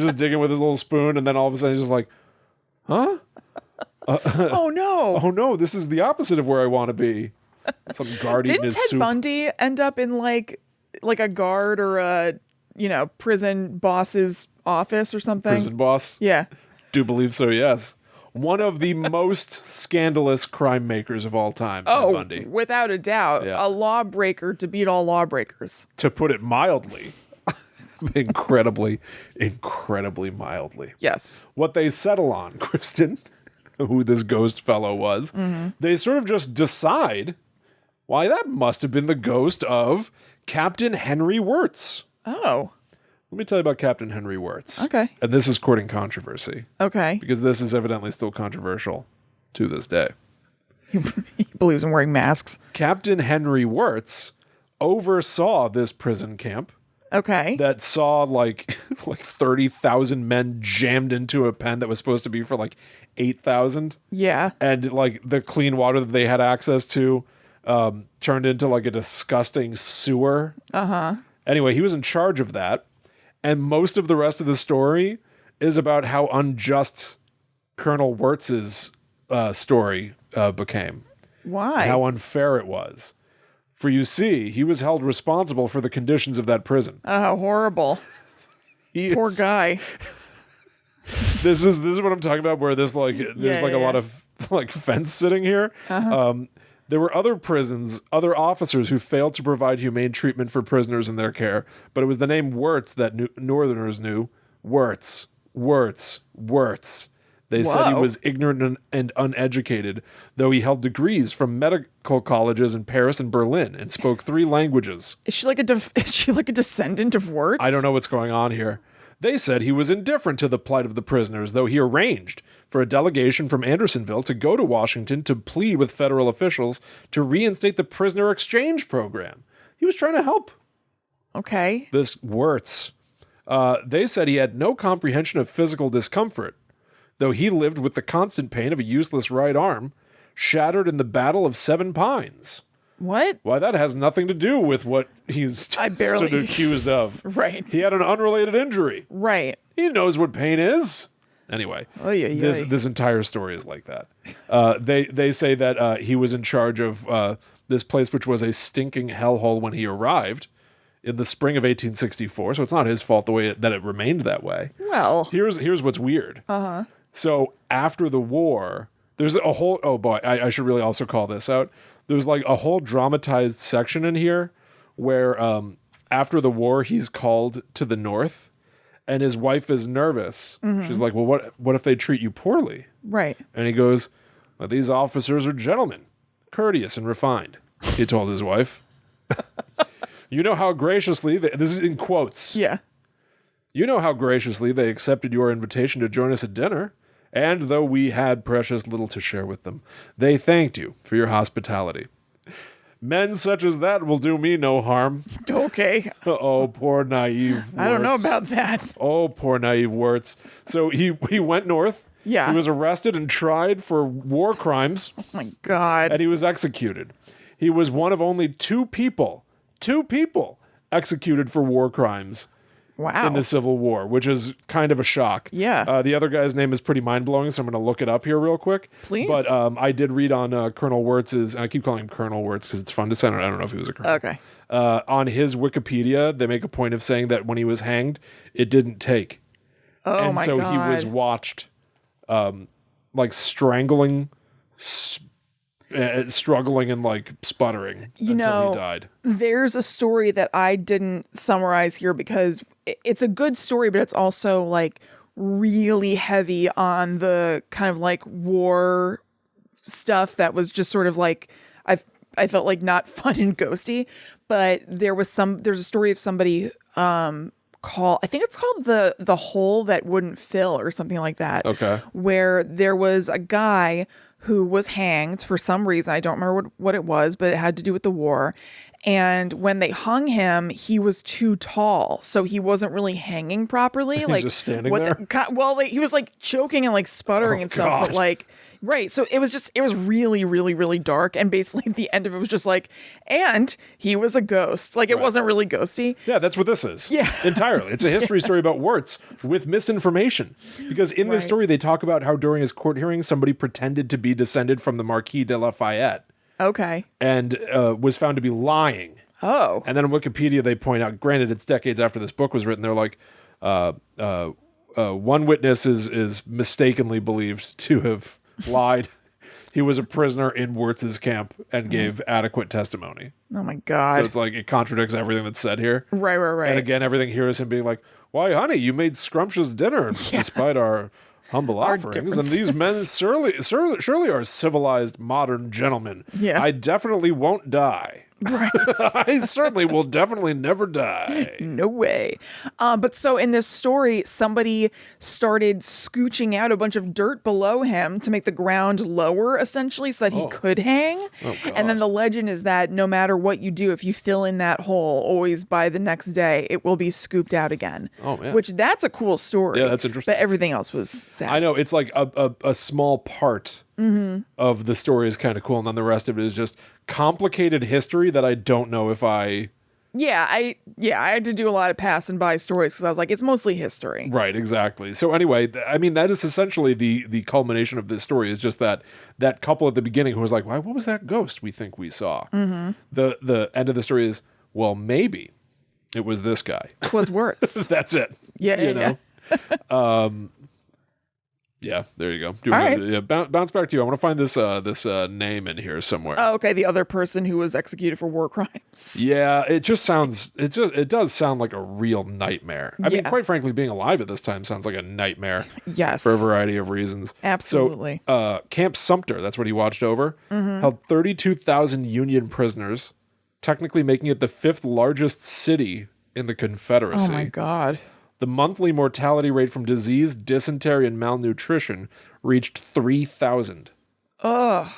just digging with his little spoon, and then all of a sudden he's just like, huh? oh no. Oh no, this is the opposite of where I want to be. Some guard eating Didn't his Ted soup. Bundy end up in like a guard or a prison boss's office or something? Prison boss? Yeah. Do believe so, yes. One of the most scandalous crime makers of all time, Ted Oh, Bundy. without a doubt. Yeah. A lawbreaker to beat all lawbreakers. To put it mildly. incredibly, incredibly mildly. Yes. What they settle on, Kristen, who this ghost fellow was, they sort of just decide, why, that must have been the ghost of Captain Henry Wurtz. Oh. Let me tell you about Captain Henry Wurtz. Okay. And this is courting controversy. Okay. Because this is evidently still controversial to this day. He believes in wearing masks. Captain Henry Wurtz oversaw this prison camp. Okay. That saw like 30,000 men jammed into a pen that was supposed to be for like 8,000. Yeah. And like the clean water that they had access to turned into like a disgusting sewer. Uh-huh. Anyway, he was in charge of that. And most of the rest of the story is about how unjust Colonel Wurtz's story became. Why? How unfair it was. For you see, he was held responsible for the conditions of that prison. Oh, horrible. Poor guy. This is what I'm talking about, where there's a lot of like fence sitting here. Uh-huh. There were other prisons, other officers who failed to provide humane treatment for prisoners in their care, but it was the name Wurtz that Northerners knew. Wurtz. They said he was ignorant and uneducated, though he held degrees from medical colleges in Paris and Berlin and spoke 3 languages. Is she like a descendant of Wurtz? I don't know what's going on here. They said he was indifferent to the plight of the prisoners, though he arranged for a delegation from Andersonville to go to Washington to plead with federal officials to reinstate the prisoner exchange program. He was trying to help. Okay. This Wurtz. They said he had no comprehension of physical discomfort, though he lived with the constant pain of a useless right arm, shattered in the Battle of Seven Pines. What? Why, that has nothing to do with what he's stood accused of. Right. He had an unrelated injury. Right. He knows what pain is. Anyway, this entire story is like that. They say that he was in charge of this place, which was a stinking hellhole when he arrived in the spring of 1864. So it's not his fault the way that it remained that way. Well, here's what's weird. Uh-huh. So after the war, there's a whole, oh boy, I should really also call this out. There's like a whole dramatized section in here where after the war, he's called to the north and his wife is nervous. Mm-hmm. She's like, well, what if they treat you poorly? Right. And he goes, well, these officers are gentlemen, courteous and refined, he told his wife. You know how graciously, this is in quotes. Yeah. You know how graciously they accepted your invitation to join us at dinner. And though we had precious little to share with them, they thanked you for your hospitality. Men such as that will do me no harm. Okay. Oh, poor naive Wurtz. I don't know about that. Oh, poor naive Wurtz. So he went north. Yeah. He was arrested and tried for war crimes. Oh, my God. And he was executed. He was one of only two people executed for war crimes. Wow. In the Civil War, which is kind of a shock. Yeah. The other guy's name is pretty mind-blowing, so I'm going to look it up here real quick. Please. But I did read on Colonel Wurtz's, and I keep calling him Colonel Wurtz because it's fun to say. I don't know if he was a colonel. Okay. On his Wikipedia, they make a point of saying that when he was hanged, it didn't take. Oh, and my God. And so he was watched like strangling, struggling and like sputtering until he died. There's a story that I didn't summarize here because it's a good story, but it's also like really heavy on the kind of like war stuff that was just sort of like I felt like not fun and ghosty. But there's a story of somebody I think it's called the hole that wouldn't fill or something like that. Okay. Where there was a guy who was hanged for some reason. I don't remember what it was, but it had to do with the war. And when they hung him, he was too tall, so he wasn't really hanging properly. He's like just standing there. He was like choking and like sputtering and stuff. But like, right. So it was really, really, really dark. And basically, the end of it was just like, and he was a ghost. Like it wasn't really ghosty. Yeah, that's what this is. Yeah, entirely. It's a history story about Wurtz with misinformation. Because in this story, they talk about how during his court hearing, somebody pretended to be descended from the Marquis de Lafayette. Okay. And was found to be lying. Oh. And then on Wikipedia, they point out, granted, it's decades after this book was written, they're like, one witness is mistakenly believed to have lied he was a prisoner in Wurtz's camp and gave adequate testimony. Oh my God. So it's like it contradicts everything that's said here. Right. And again, everything here is him being like, "Why, honey, you made scrumptious dinner despite our humble offerings, and these men surely are civilized modern gentlemen. Yeah. I definitely won't die." Right. I certainly will definitely never die. No way. But so in this story, somebody started scooching out a bunch of dirt below him to make the ground lower, essentially, so that he could hang. Oh, God. And then the legend is that no matter what you do, if you fill in that hole, always by the next day, it will be scooped out again. Oh, man. Which that's a cool story. Yeah, that's interesting. But everything else was sad. I know, it's like a small part of the story is kind of cool, and then the rest of it is just complicated history that I don't know if I... I had to do a lot of pass and by stories because I was like, it's mostly history. Right, exactly. So anyway, I mean, that is essentially the culmination of this story, is just that couple at the beginning who was like, "Why? What was that ghost we think we saw?" The end of the story is, well, maybe it was this guy. 'Twas Wurtz. That's it. Yeah. Yeah, there you go. All right. Bounce back to you. I want to find this name in here somewhere. Oh, okay. The other person who was executed for war crimes. Yeah, it does sound like a real nightmare. I mean, quite frankly, being alive at this time sounds like a nightmare. Yes. For a variety of reasons. Absolutely. So, Camp Sumter, that's what he watched over, held 32,000 Union prisoners, technically making it the 5th largest city in the Confederacy. Oh my God. The monthly mortality rate from disease, dysentery, and malnutrition reached 3,000. Ugh.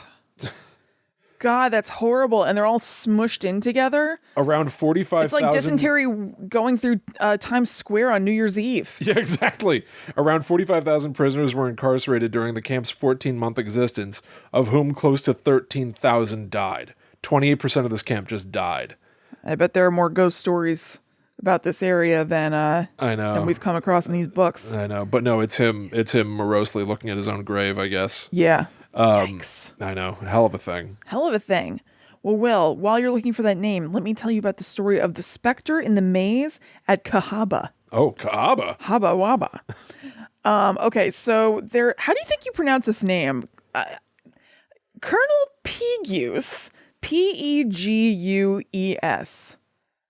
God, that's horrible. And they're all smushed in together. Around 45,000. It's like dysentery going through Times Square on New Year's Eve. Yeah, exactly. Around 45,000 prisoners were incarcerated during the camp's 14-month existence, of whom close to 13,000 died. 28% of this camp just died. I bet there are more ghost stories about this area than I know than we've come across in these books. I know, but no, it's him morosely looking at his own grave, I guess. Yeah. Yikes. I know, hell of a thing. Hell of a thing. Well, Will, while you're looking for that name, let me tell you about the story of the specter in the maze at Cahaba. Oh, Cahaba. Haba Waba. Okay, so there. How do you think you pronounce this name? Colonel Pegues. Pegues.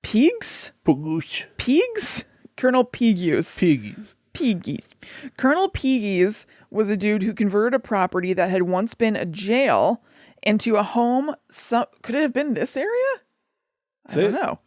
Pigs? Pigs? Colonel Pegues. Piggies. Colonel Pegues was a dude who converted a property that had once been a jail into a home. Could it have been this area? I don't know.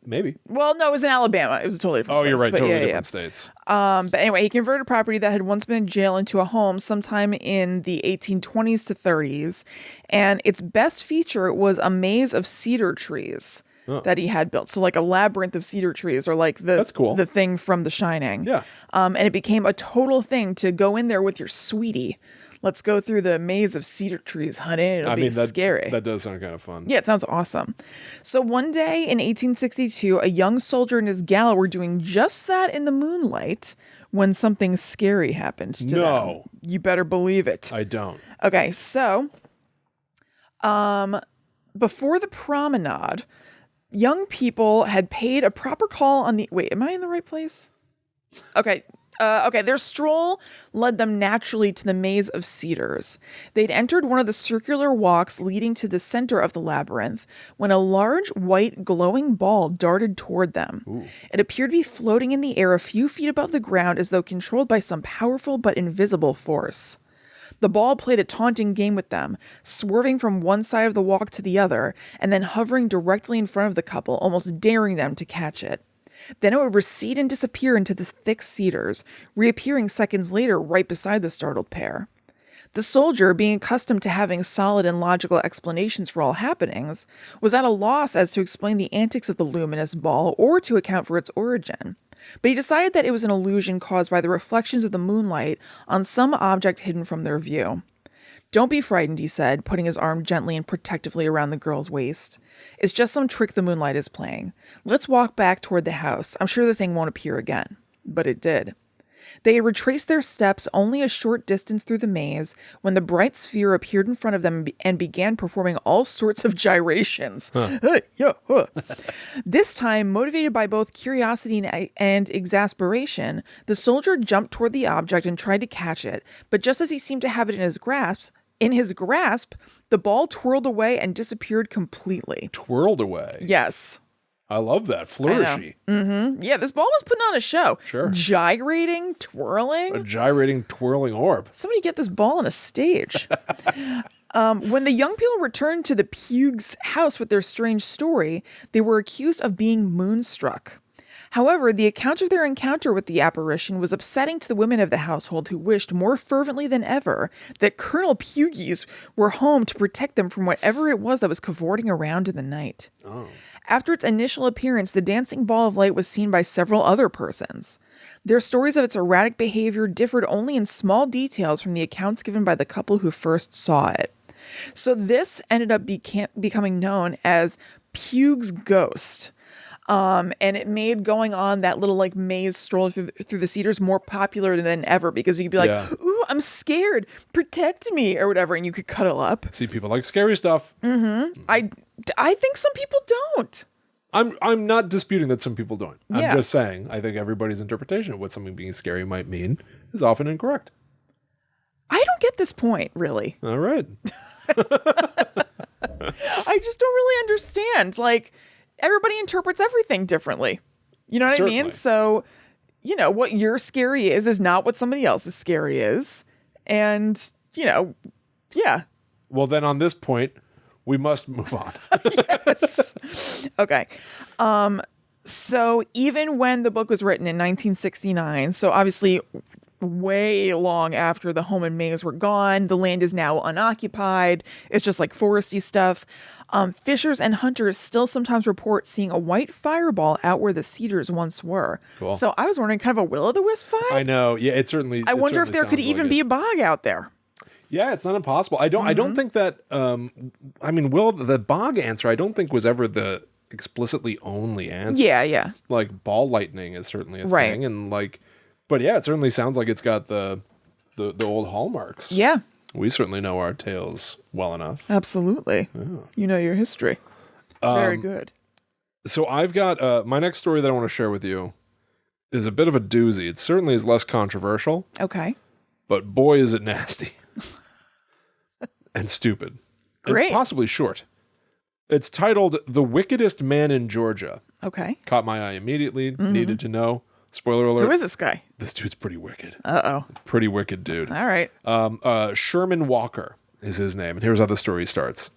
Maybe. Well, no, it was in Alabama. It was a totally different place. You're right. Totally yeah, different states. But anyway, he converted a property that had once been a jail into a home sometime in the 1820s to 30s. And its best feature was a maze of cedar trees that he had built. So like a labyrinth of cedar trees, or like That's cool. the thing from The Shining. Yeah. And it became a total thing to go in there with your sweetie. Let's go through the maze of cedar trees, honey. It'll be scary. That does sound kind of fun. Yeah, it sounds awesome. So one day in 1862, a young soldier and his gal were doing just that in the moonlight when something scary happened to them. You better believe it. I don't. Okay, so before the promenade, young people had paid a proper call on the... Wait, am I in the right place? Okay. Their stroll led them naturally to the Maze of Cedars. They'd entered one of the circular walks leading to the center of the labyrinth when a large, white, glowing ball darted toward them. Ooh. It appeared to be floating in the air a few feet above the ground as though controlled by some powerful but invisible force. The ball played a taunting game with them, swerving from one side of the walk to the other, and then hovering directly in front of the couple, almost daring them to catch it. Then it would recede and disappear into the thick cedars, reappearing seconds later right beside the startled pair. The soldier, being accustomed to having solid and logical explanations for all happenings, was at a loss as to explain the antics of the luminous ball or to account for its origin. But he decided that it was an illusion caused by the reflections of the moonlight on some object hidden from their view. "Don't be frightened," he said, putting his arm gently and protectively around the girl's waist. "It's just some trick the moonlight is playing. Let's walk back toward the house. I'm sure the thing won't appear again." But it did. They had retraced their steps only a short distance through the maze when the bright sphere appeared in front of them and began performing all sorts of gyrations. This time, motivated by both curiosity and exasperation, the soldier jumped toward the object and tried to catch it, but just as he seemed to have it in his grasp, In his grasp, the ball twirled away and disappeared completely. Twirled away. Yes. I love that. Flourishy. Yeah, this ball was putting on a show. Sure. Gyrating, twirling. A gyrating, twirling orb. Somebody get this ball on a stage. When the young people returned to the Pugh's house with their strange story, they were accused of being moonstruck. However, the account of their encounter with the apparition was upsetting to the women of the household, who wished more fervently than ever that Colonel Pugh's were home to protect them from whatever it was that was cavorting around in the night. Oh. After its initial appearance, the dancing ball of light was seen by several other persons. Their stories of its erratic behavior differed only in small details from the accounts given by the couple who first saw it. So this ended up becoming known as Pugh's Ghost. And it made going on that little like maze stroll through the Cedars more popular than ever, because you could be like, ooh, I'm scared, protect me, or whatever, and you could cuddle up. See, people like scary stuff. Mm-hmm. I think some people don't. I'm not disputing that some people don't. Yeah. I'm just saying I think everybody's interpretation of what something being scary might mean is often incorrect. I don't get this point, really. All right. I just don't really understand. Like, everybody interprets everything differently. You know what Certainly. I mean? So, you know, what your scary is not what somebody else's scary is. And, you know, yeah. Well, then on this point, we must move on. Yes. Okay. So even when the book was written in 1969, so obviously way long after the home and maze were gone, the land is now unoccupied. It's just like foresty stuff. Fishers and hunters still sometimes report seeing a white fireball out where the cedars once were. Cool. So I was wondering, kind of a will-o'-the-wisp vibe? I know. Yeah, it certainly. I wonder if there could even be a bog out there. Yeah, it's not impossible. I don't think that. I mean, the bog answer I don't think was ever the explicitly only answer. Yeah. Like ball lightning is certainly a Right. thing, and like, but yeah, it certainly sounds like it's got the old hallmarks. Yeah. We certainly know our tales well enough. Absolutely. Yeah. You know your history. Very good. So I've got my next story that I want to share with you is a bit of a doozy. It certainly is less controversial. Okay. But boy, is it nasty. And stupid. Great. And possibly short. It's titled The Wickedest Man in Georgia. Okay. Caught my eye immediately. Needed to know. Spoiler alert. Who is this guy? This dude's pretty wicked. Uh-oh. Pretty wicked dude. All right. Sherman Walker is his name. And here's how the story starts.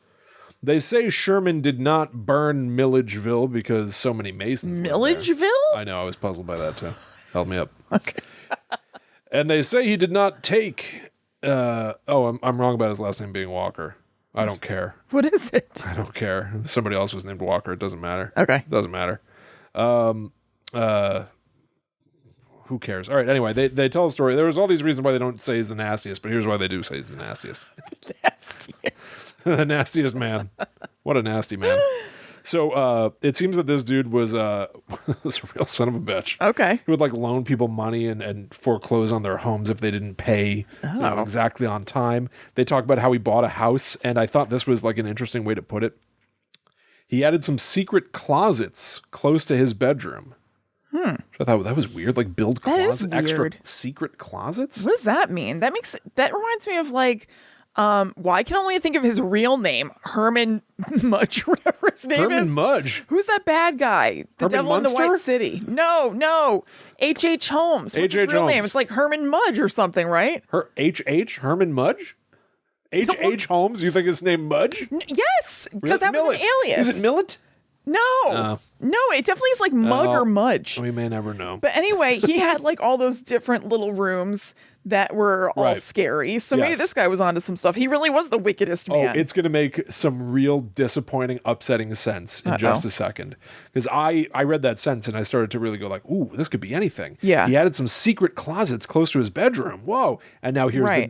They say Sherman did not burn Milledgeville because so many Masons live there. Milledgeville? I know. I was puzzled by that too. Help me up. Okay. And they say he did not take... I'm wrong about his last name being Walker. I don't care. What is it? I don't care. If somebody else was named Walker. It doesn't matter. Okay. Doesn't matter. Who cares? All right. Anyway, they tell a story. There was all these reasons why they don't say he's the nastiest, but here's why they do say he's the nastiest. Nastiest. The nastiest man. What a nasty man. So it seems that this dude was a real son of a bitch. Okay. He would like loan people money and foreclose on their homes if they didn't pay exactly on time. They talk about how he bought a house, and I thought this was like an interesting way to put it. He added some secret closets close to his bedroom. I thought that was weird. Like build closets, extra secret closets. What does that mean? That reminds me of like, well, I can only think of his real name, Herman Mudge, whatever his name is. Herman Mudge. Who's that bad guy? The Herman Devil Munster? in the White City. No. H.H. Holmes. What's his real name? It's like Herman Mudge or something, right? H.H. Herman Mudge? H.H. Holmes? You think his name Mudge? Yes, because that was an alias. Is it Millet? No, it definitely is like Mug or Mudge. We may never know. But anyway, he had like all those different little rooms that were all scary. So maybe this guy was onto some stuff. He really was the wickedest man. Oh, it's going to make some real disappointing, upsetting sense in just a second. Because I read that sentence and I started to really go like, ooh, this could be anything. Yeah. He added some secret closets close to his bedroom. Whoa. And now here's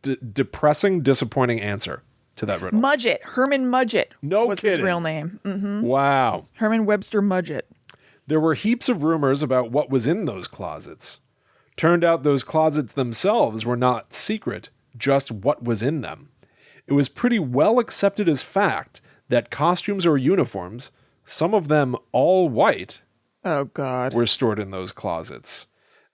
the depressing, disappointing answer to that riddle. Mudgett. Herman Mudgett was kidding. his real name. Mm-hmm. Wow. Herman Webster Mudgett. There were heaps of rumors about what was in those closets. Turned out those closets themselves were not secret, just what was in them. It was pretty well accepted as fact that costumes or uniforms, some of them all white, oh God, were stored in those closets.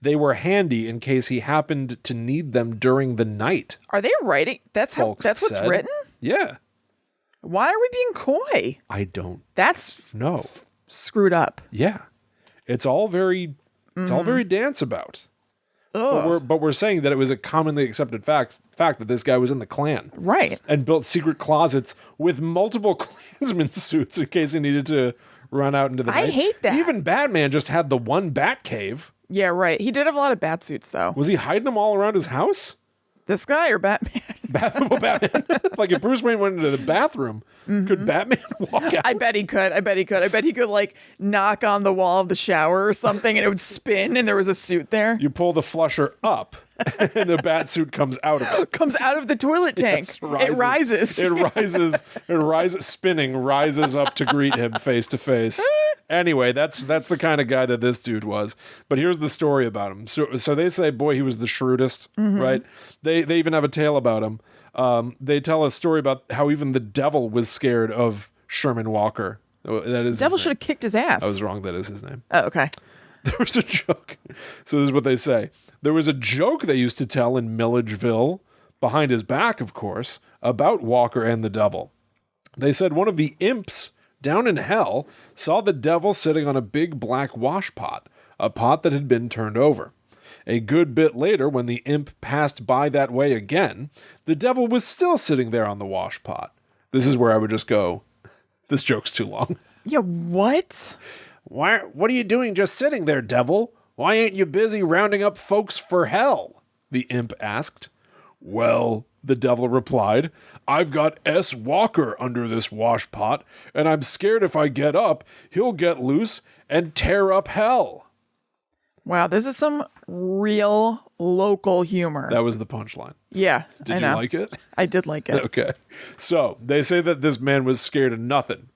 They were handy in case he happened to need them during the night. Are they writing? That's Folks what's said. written? Yeah. Why are we being coy? I don't That's know. screwed up. Yeah. It's all very dance about. But we're saying that it was a commonly accepted fact that this guy was in the Klan. Right. And built secret closets with multiple Klansman suits in case he needed to run out into the night. I hate that. Even Batman just had the one bat cave. Yeah, right. He did have a lot of bat suits, though. Was he hiding them all around his house? This guy or Batman? Batman. Like if Bruce Wayne went into the bathroom, could Batman walk out? I bet he could. I bet he could like knock on the wall of the shower or something and it would spin and there was a suit there. You pull the flusher up and the bat suit comes out of it. Comes out of the toilet tank. Yes, It rises. It rises, spinning, rises up to greet him face to face. Anyway, that's the kind of guy that this dude was. But here's the story about him. So they say, boy, he was the shrewdest, right? They even have a tale about him. They tell a story about how even the devil was scared of Sherman Walker. That is, Devil should have kicked his ass. I was wrong. That is his name. Oh, okay. There was a joke. So this is what they say. There was a joke they used to tell in Milledgeville, behind his back, of course, about Walker and the devil. They said one of the imps down in hell saw the devil sitting on a big black wash pot, a pot that had been turned over. A good bit later, when the imp passed by that way again, the devil was still sitting there on the wash pot. This is where I would just go, this joke's too long. Yeah, what? What are you doing just sitting there, devil? Why ain't you busy rounding up folks for hell? The imp asked. Well, the devil replied, I've got S. Walker under this wash pot, and I'm scared if I get up, he'll get loose and tear up hell. Wow, this is some real local humor. That was the punchline. Yeah, Did I know. you like it? I did like it. Okay. So they say that this man was scared of nothing,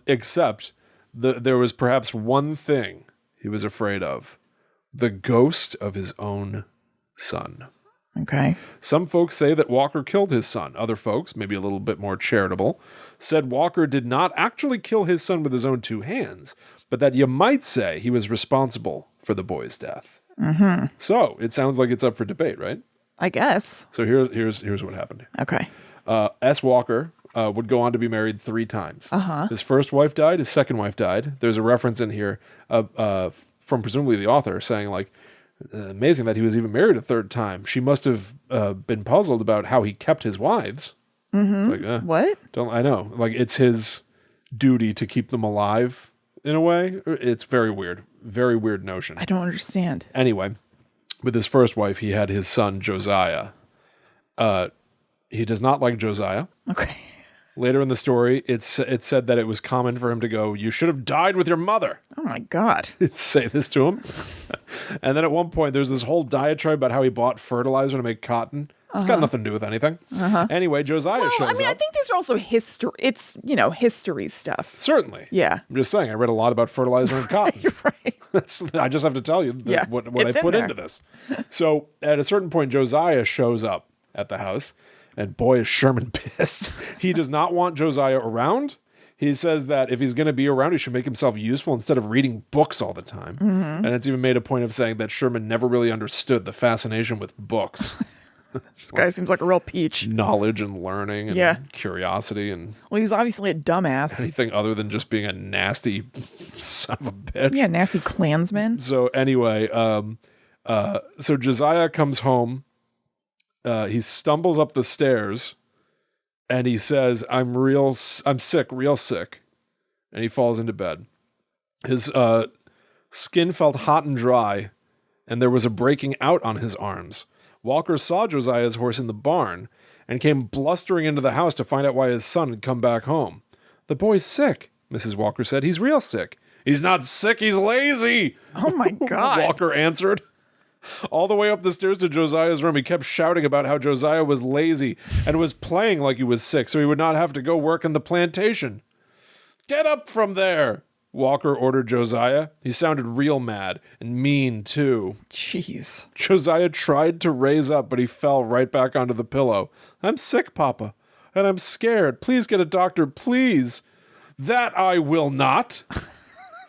except there was perhaps one thing he was afraid of, the ghost of his own son. Okay. Some folks say that Walker killed his son. Other folks, maybe a little bit more charitable, said Walker did not actually kill his son with his own two hands, but that you might say he was responsible for the boy's death. So it sounds like it's up for debate, right? I guess. So here's what happened. Okay. S. Walker would go on to be married 3 times. His first wife died. His second wife died. There's a reference in here from presumably the author saying like, amazing that he was even married a 3rd time. She must have been puzzled about how he kept his wives. It's like, What? I know. Like it's his duty to keep them alive in a way. It's very weird. Very weird notion. I don't understand. Anyway, with his first wife, he had his son, Josiah. He does not like Josiah. Okay. Later in the story, it said that it was common for him to go, you should have died with your mother. Oh my God. Say this to him. And then at one point, there's this whole diatribe about how he bought fertilizer to make cotton. It's got nothing to do with anything. Anyway, Josiah shows up. I think these are also history. It's, history stuff. Certainly. Yeah. I'm just saying, I read a lot about fertilizer and cotton. You're right. I just have to tell you what I put into this. So at a certain point, Josiah shows up at the house, and boy, is Sherman pissed. He does not want Josiah around. He says that if he's going to be around, he should make himself useful instead of reading books all the time. And it's even made a point of saying that Sherman never really understood the fascination with books. This guy seems like a real peach. Knowledge and learning and curiosity and Well, he was obviously a dumbass. anything other than just being a nasty son of a bitch. Yeah, nasty Klansman. So anyway, so Josiah comes home. He stumbles up the stairs and he says, I'm sick, real sick. And he falls into bed. His skin felt hot and dry, and there was a breaking out on his arms. Walker saw Josiah's horse in the barn and came blustering into the house to find out why his son had come back home. The boy's sick, Mrs. Walker said. He's real sick. He's not sick, he's lazy. Oh my God. Walker answered. All the way up the stairs to Josiah's room, he kept shouting about how Josiah was lazy and was playing like he was sick so he would not have to go work on the plantation. Get up from there, Walker ordered Josiah. He sounded real mad and mean, too. Jeez. Josiah tried to raise up, but he fell right back onto the pillow. I'm sick, Papa, and I'm scared. Please get a doctor, please. That I will not,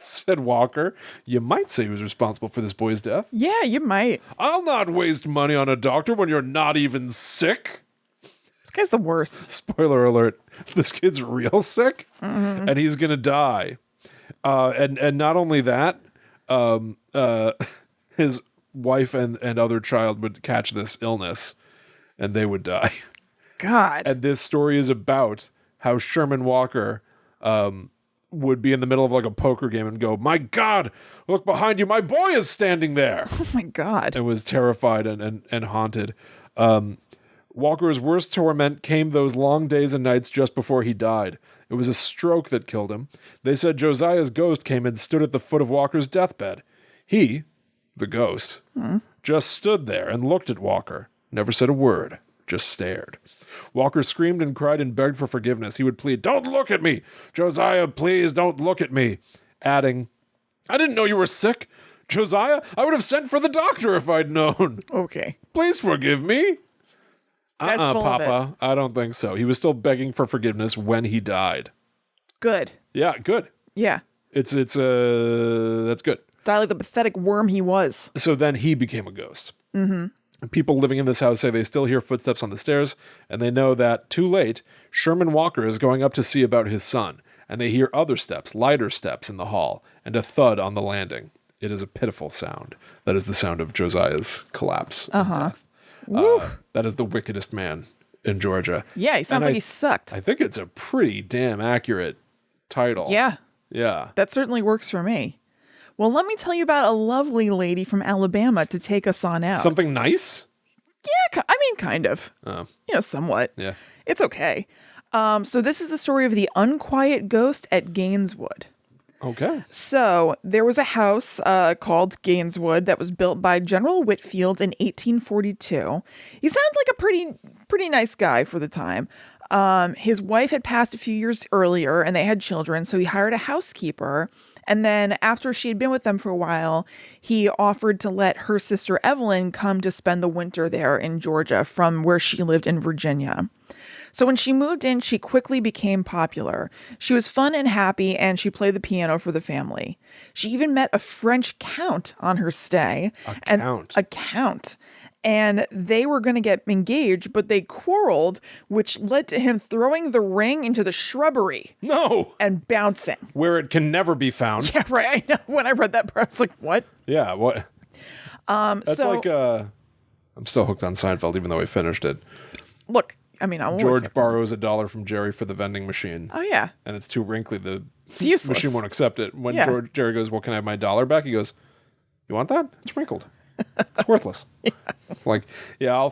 said Walker. You might say he was responsible for this boy's death. Yeah, you might. I'll not waste money on a doctor when you're not even sick. This guy's the worst. Spoiler alert, this kid's real sick, and he's going to die. And not only that, his wife and other child would catch this illness, and they would die. God. And this story is about how Sherman Walker would be in the middle of like a poker game and go, "My God, look behind you, my boy is standing there." Oh my God. And was terrified and haunted. Walker's worst torment came those long days and nights just before he died. It was a stroke that killed him. They said Josiah's ghost came and stood at the foot of Walker's deathbed. He, the ghost, just stood there and looked at Walker. Never said a word, just stared. Walker screamed and cried and begged for forgiveness. He would plead, "Don't look at me! Josiah, please don't look at me!" Adding, "I didn't know you were sick. Josiah, I would have sent for the doctor if I'd known. Okay. Please forgive me." Guy's full of Papa. I don't think so. He was still begging for forgiveness when he died. Good. Yeah, good. Yeah. That's good. Die like the pathetic worm he was. So then he became a ghost. Mm-hmm. People living in this house say they still hear footsteps on the stairs, and they know that, too late, Sherman Walker is going up to see about his son, and they hear other steps, lighter steps in the hall, and a thud on the landing. It is a pitiful sound. That is the sound of Josiah's collapse and death. That is the wickedest man in Georgia. Yeah, he sounds like he sucked. I think it's a pretty damn accurate title. Yeah. Yeah. That certainly works for me. Well, let me tell you about a lovely lady from Alabama to take us on out. Something nice? Yeah, kind of. Somewhat. Yeah. It's okay. So this is the story of the Unquiet Ghost at Gaineswood. Okay. So there was a house called Gaineswood that was built by General Whitfield in 1842. He sounds like a pretty nice guy for the time. His wife had passed a few years earlier and they had children, so he hired a housekeeper. And then after she had been with them for a while, he offered to let her sister Evelyn come to spend the winter there in Georgia from where she lived in Virginia. So when she moved in, she quickly became popular. She was fun and happy, and she played the piano for the family. She even met a French count on her stay. A count. And they were going to get engaged, but they quarreled, which led to him throwing the ring into the shrubbery. No! And bouncing. Where it can never be found. Yeah, right. I know. When I read that part, I was like, what? Yeah, what? That's like, I'm still hooked on Seinfeld, even though I finished it. Look, I mean, George borrows $1 from Jerry for the vending machine. Oh, yeah. And it's too wrinkly. It's useless. Machine won't accept it. When Jerry goes, "Well, can I have my $1 back?" He goes, "You want that? It's wrinkled. It's worthless." Yeah. It's like, yeah,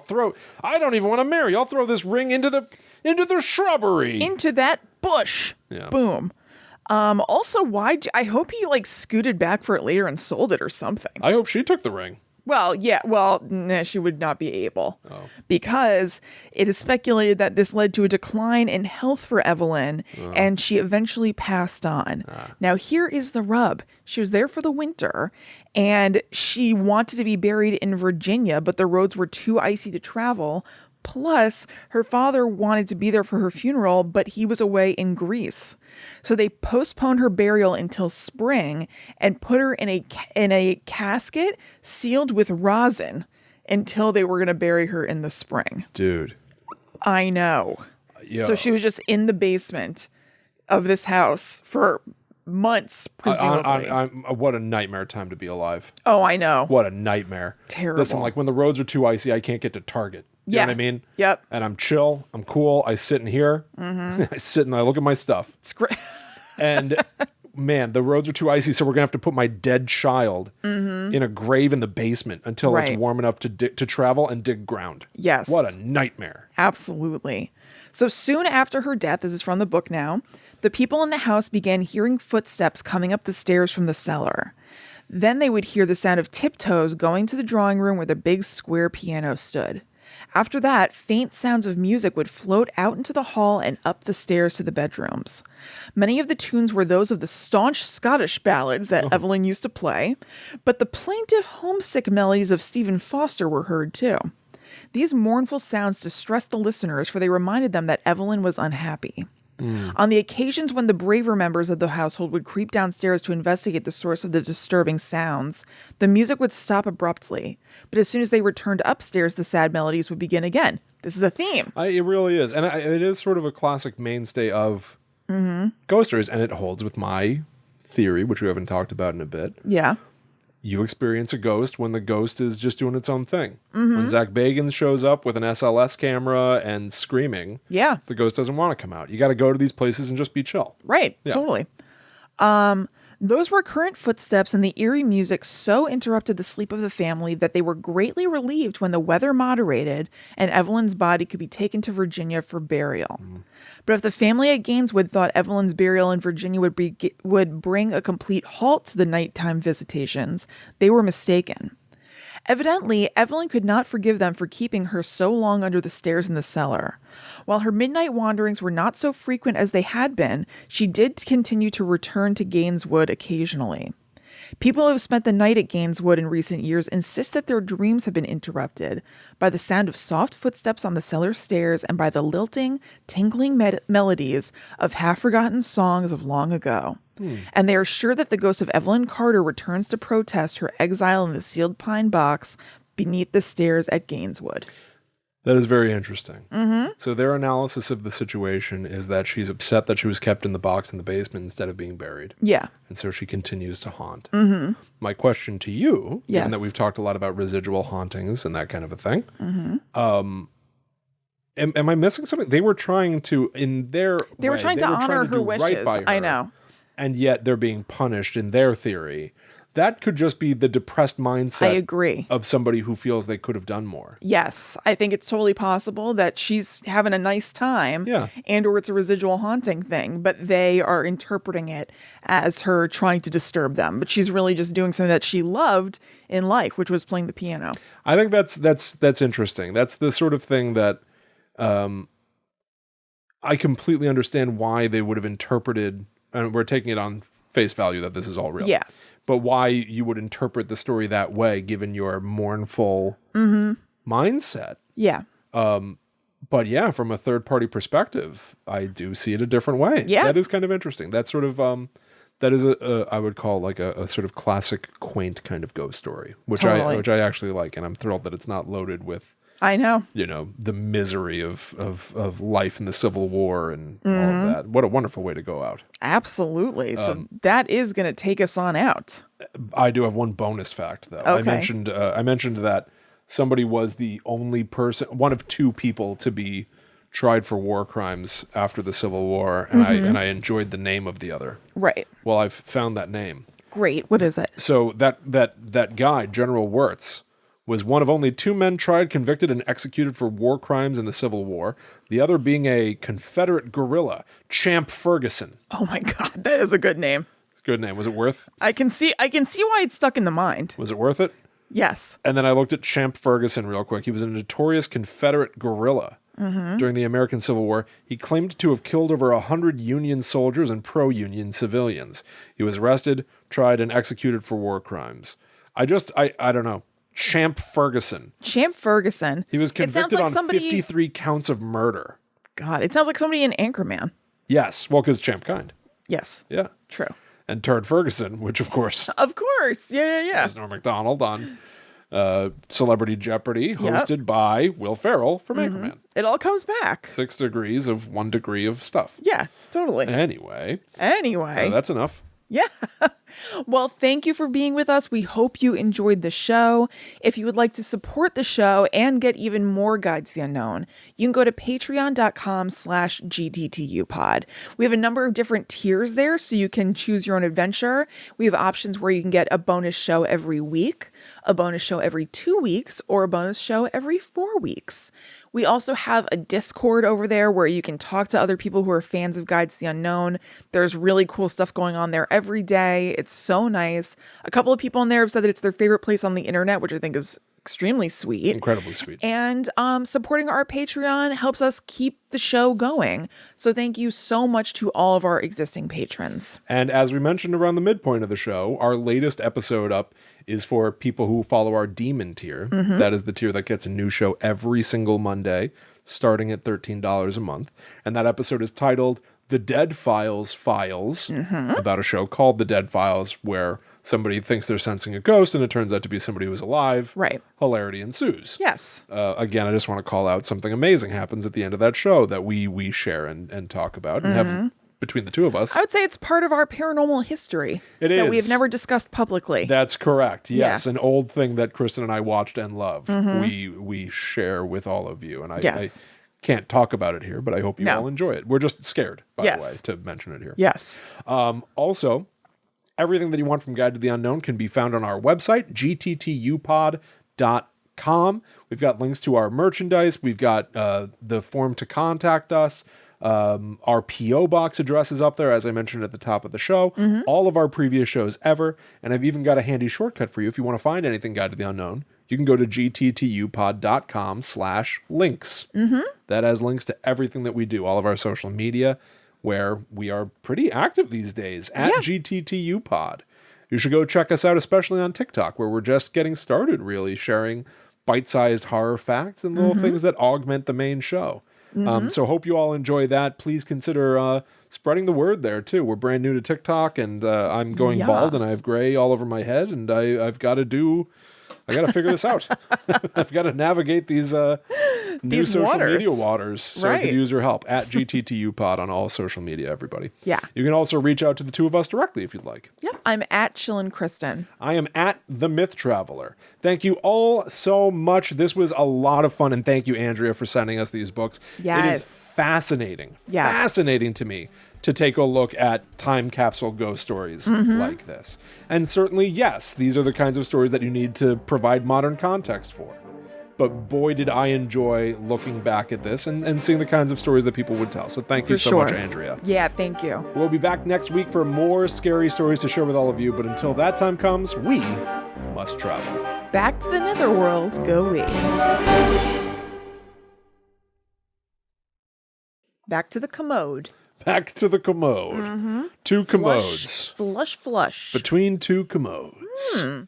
I don't even want to marry. I'll throw this ring into the shrubbery. Into that bush. Yeah. Boom. Also, I hope he scooted back for it later and sold it or something. I hope she took the ring. Well, yeah, she would not be able because it is speculated that this led to a decline in health for Evelyn and she eventually passed on. Now, here is the rub. She was there for the winter and she wanted to be buried in Virginia, but the roads were too icy to travel. Plus, her father wanted to be there for her funeral, but he was away in Greece. So they postponed her burial until spring and put her in a casket sealed with rosin until they were going to bury her in the spring. Dude. I know. Yo. So she was just in the basement of this house for months, presumably. What a nightmare time to be alive. Oh, I know. What a nightmare. Terrible. Listen, when the roads are too icy, I can't get to Target. You know what I mean? Yep. And I'm chill. I'm cool. I sit in here. Mm-hmm. I sit and I look at my stuff. It's great. And man, the roads are too icy, so we're gonna have to put my dead child in a grave in the basement until it's warm enough to travel and dig ground. Yes. What a nightmare. Absolutely. So soon after her death, this is from the book now, the people in the house began hearing footsteps coming up the stairs from the cellar. Then they would hear the sound of tiptoes going to the drawing room where the big square piano stood. After that, faint sounds of music would float out into the hall and up the stairs to the bedrooms. Many of the tunes were those of the staunch Scottish ballads that Evelyn used to play, but the plaintive, homesick melodies of Stephen Foster were heard too. These mournful sounds distressed the listeners, for they reminded them that Evelyn was unhappy. On the occasions when the braver members of the household would creep downstairs to investigate the source of the disturbing sounds, the music would stop abruptly. But as soon as they returned upstairs, the sad melodies would begin again. This is a theme. It really is. And it is sort of a classic mainstay of ghost stories, and it holds with my theory, which we haven't talked about in a bit. Yeah. You experience a ghost when the ghost is just doing its own thing. When Zach Bagans shows up with an SLS camera and screaming, the ghost doesn't want to come out. You got to go to these places and just be chill. Right. Yeah. Totally. Those recurrent footsteps and the eerie music so interrupted the sleep of the family that they were greatly relieved when the weather moderated and Evelyn's body could be taken to Virginia for burial. But if the family at Gaineswood thought Evelyn's burial in Virginia would bring a complete halt to the nighttime visitations, they were mistaken. Evidently, Evelyn could not forgive them for keeping her so long under the stairs in the cellar. While her midnight wanderings were not so frequent as they had been, she did continue to return to Gaineswood occasionally. People who have spent the night at Gaineswood in recent years insist that their dreams have been interrupted by the sound of soft footsteps on the cellar stairs and by the lilting, tinkling melodies of half-forgotten songs of long ago. And they are sure that the ghost of Evelyn Carter returns to protest her exile in the sealed pine box beneath the stairs at Gaineswood. That is very interesting. So their analysis of the situation is that she's upset that she was kept in the box in the basement instead of being buried. Yeah. And so she continues to haunt. My question to you, given that we've talked a lot about residual hauntings and that kind of a thing, am I missing something? They were trying to, in their They were trying to honor her wishes. Right by her, I know. And yet they're being punished in their theory. That could just be the depressed mindset. I agree. Of somebody who feels they could have done more. Yes, I think it's totally possible that she's having a nice time, and or it's a residual haunting thing, but they are interpreting it as her trying to disturb them. But she's really just doing something that she loved in life, which was playing the piano. I think that's interesting. That's the sort of thing that I completely understand why they would have interpreted, and we're taking it on face value that this is all real. Yeah. But why you would interpret the story that way, given your mournful mindset. Yeah. But yeah, from a third-party perspective, I do see it a different way. Yeah. That is kind of interesting. That's sort of, that is I would call like a sort of classic, quaint kind of ghost story, which I actually like. And I'm thrilled that it's not loaded with, I know, the misery of life in the Civil War and all of that. What a wonderful way to go out. Absolutely. So that is going to take us on out. I do have one bonus fact, though. Okay. I mentioned that somebody was the only person, one of two people to be tried for war crimes after the Civil War, and I enjoyed the name of the other. Right. Well, I've found that name. Great. What is it? So that guy, General Wurtz, was one of only two men tried, convicted, and executed for war crimes in the Civil War, the other being a Confederate guerrilla, Champ Ferguson. Oh my God, that is a good name. Good name. Was it worth? I can see why it's stuck in the mind. Was it worth it? Yes. And then I looked at Champ Ferguson real quick. He was a notorious Confederate guerrilla during the American Civil War. He claimed to have killed over 100 Union soldiers and pro-Union civilians. He was arrested, tried, and executed for war crimes. I don't know. Champ Ferguson. Champ Ferguson. He was convicted on 53 counts of murder. God, it sounds like somebody in Anchorman. Yes. Well, because Champ Kind. Yes. Yeah. True. And Turd Ferguson, which of course. Of course. Yeah. As Norm Macdonald on Celebrity Jeopardy, hosted by Will Ferrell from Anchorman. It all comes back. 6 degrees of 1 degree of stuff. Yeah, totally. Anyway. That's enough. Yeah. Well, thank you for being with us. We hope you enjoyed the show. If you would like to support the show and get even more Guides to the Unknown, you can go to patreon.com/GTTUpod. We have a number of different tiers there, so you can choose your own adventure. We have options where you can get a bonus show every week, a bonus show every 2 weeks, or a bonus show every 4 weeks. We also have a Discord over there where you can talk to other people who are fans of Guides to the Unknown. There's really cool stuff going on there every day. It's so nice. A couple of people in there have said that it's their favorite place on the internet, which I think is extremely sweet. Incredibly sweet. And supporting our Patreon helps us keep the show going. So thank you so much to all of our existing patrons. And as we mentioned around the midpoint of the show, our latest episode up is for people who follow our Demon tier. That is the tier that gets a new show every single Monday, starting at $13 a month. And that episode is titled the Dead Files about a show called The Dead Files, where somebody thinks they're sensing a ghost and it turns out to be somebody who's alive. Right. Hilarity ensues. Yes. Again, I just want to call out something amazing happens at the end of that show that we share and talk about and have between the two of us. I would say it's part of our paranormal history. It that is. we have never discussed publicly. That's correct. Yes, Yeah. an old thing that Kristen and I watched and loved. We share with all of you, and I can't talk about it here, but I hope you all enjoy it. We're just scared, by the way, to mention it here. Yes. Also, everything that you want from Guide to the Unknown can be found on our website, gttupod.com. We've got links to our merchandise. We've got the form to contact us. Our P.O. box address is up there, as I mentioned at the top of the show. All of our previous shows ever. And I've even got a handy shortcut for you. If you want to find anything Guide to the Unknown, you can go to gttupod.com/links. That has links to everything that we do, all of our social media, where we are pretty active these days at gttupod. You should go check us out, especially on TikTok, where we're just getting started, really sharing bite-sized horror facts and little things that augment the main show. So hope you all enjoy that. Please consider spreading the word there too. We're brand new to TikTok, and I'm going bald, and I have gray all over my head, and I've got to figure this out. I've got to navigate these new social media waters. So I could use your help at GTTUpod on all social media, everybody. Yeah. You can also reach out to the two of us directly if you'd like. Yep. I'm at Chillin' Kristen. I am at The Myth Traveler. Thank you all so much. This was a lot of fun, and thank you, Andrea, for sending us these books. Yes. It is fascinating. Yes. Fascinating to me to take a look at time capsule ghost stories like this. And certainly, yes, these are the kinds of stories that you need to provide modern context for. But boy, did I enjoy looking back at this and seeing the kinds of stories that people would tell. So thank you so much, Andrea. Yeah, thank you. We'll be back next week for more scary stories to share with all of you. But until that time comes, we must travel. Back to the netherworld go we. Back to the commode. Back to the commode. Two commodes. Flush. Between two commodes.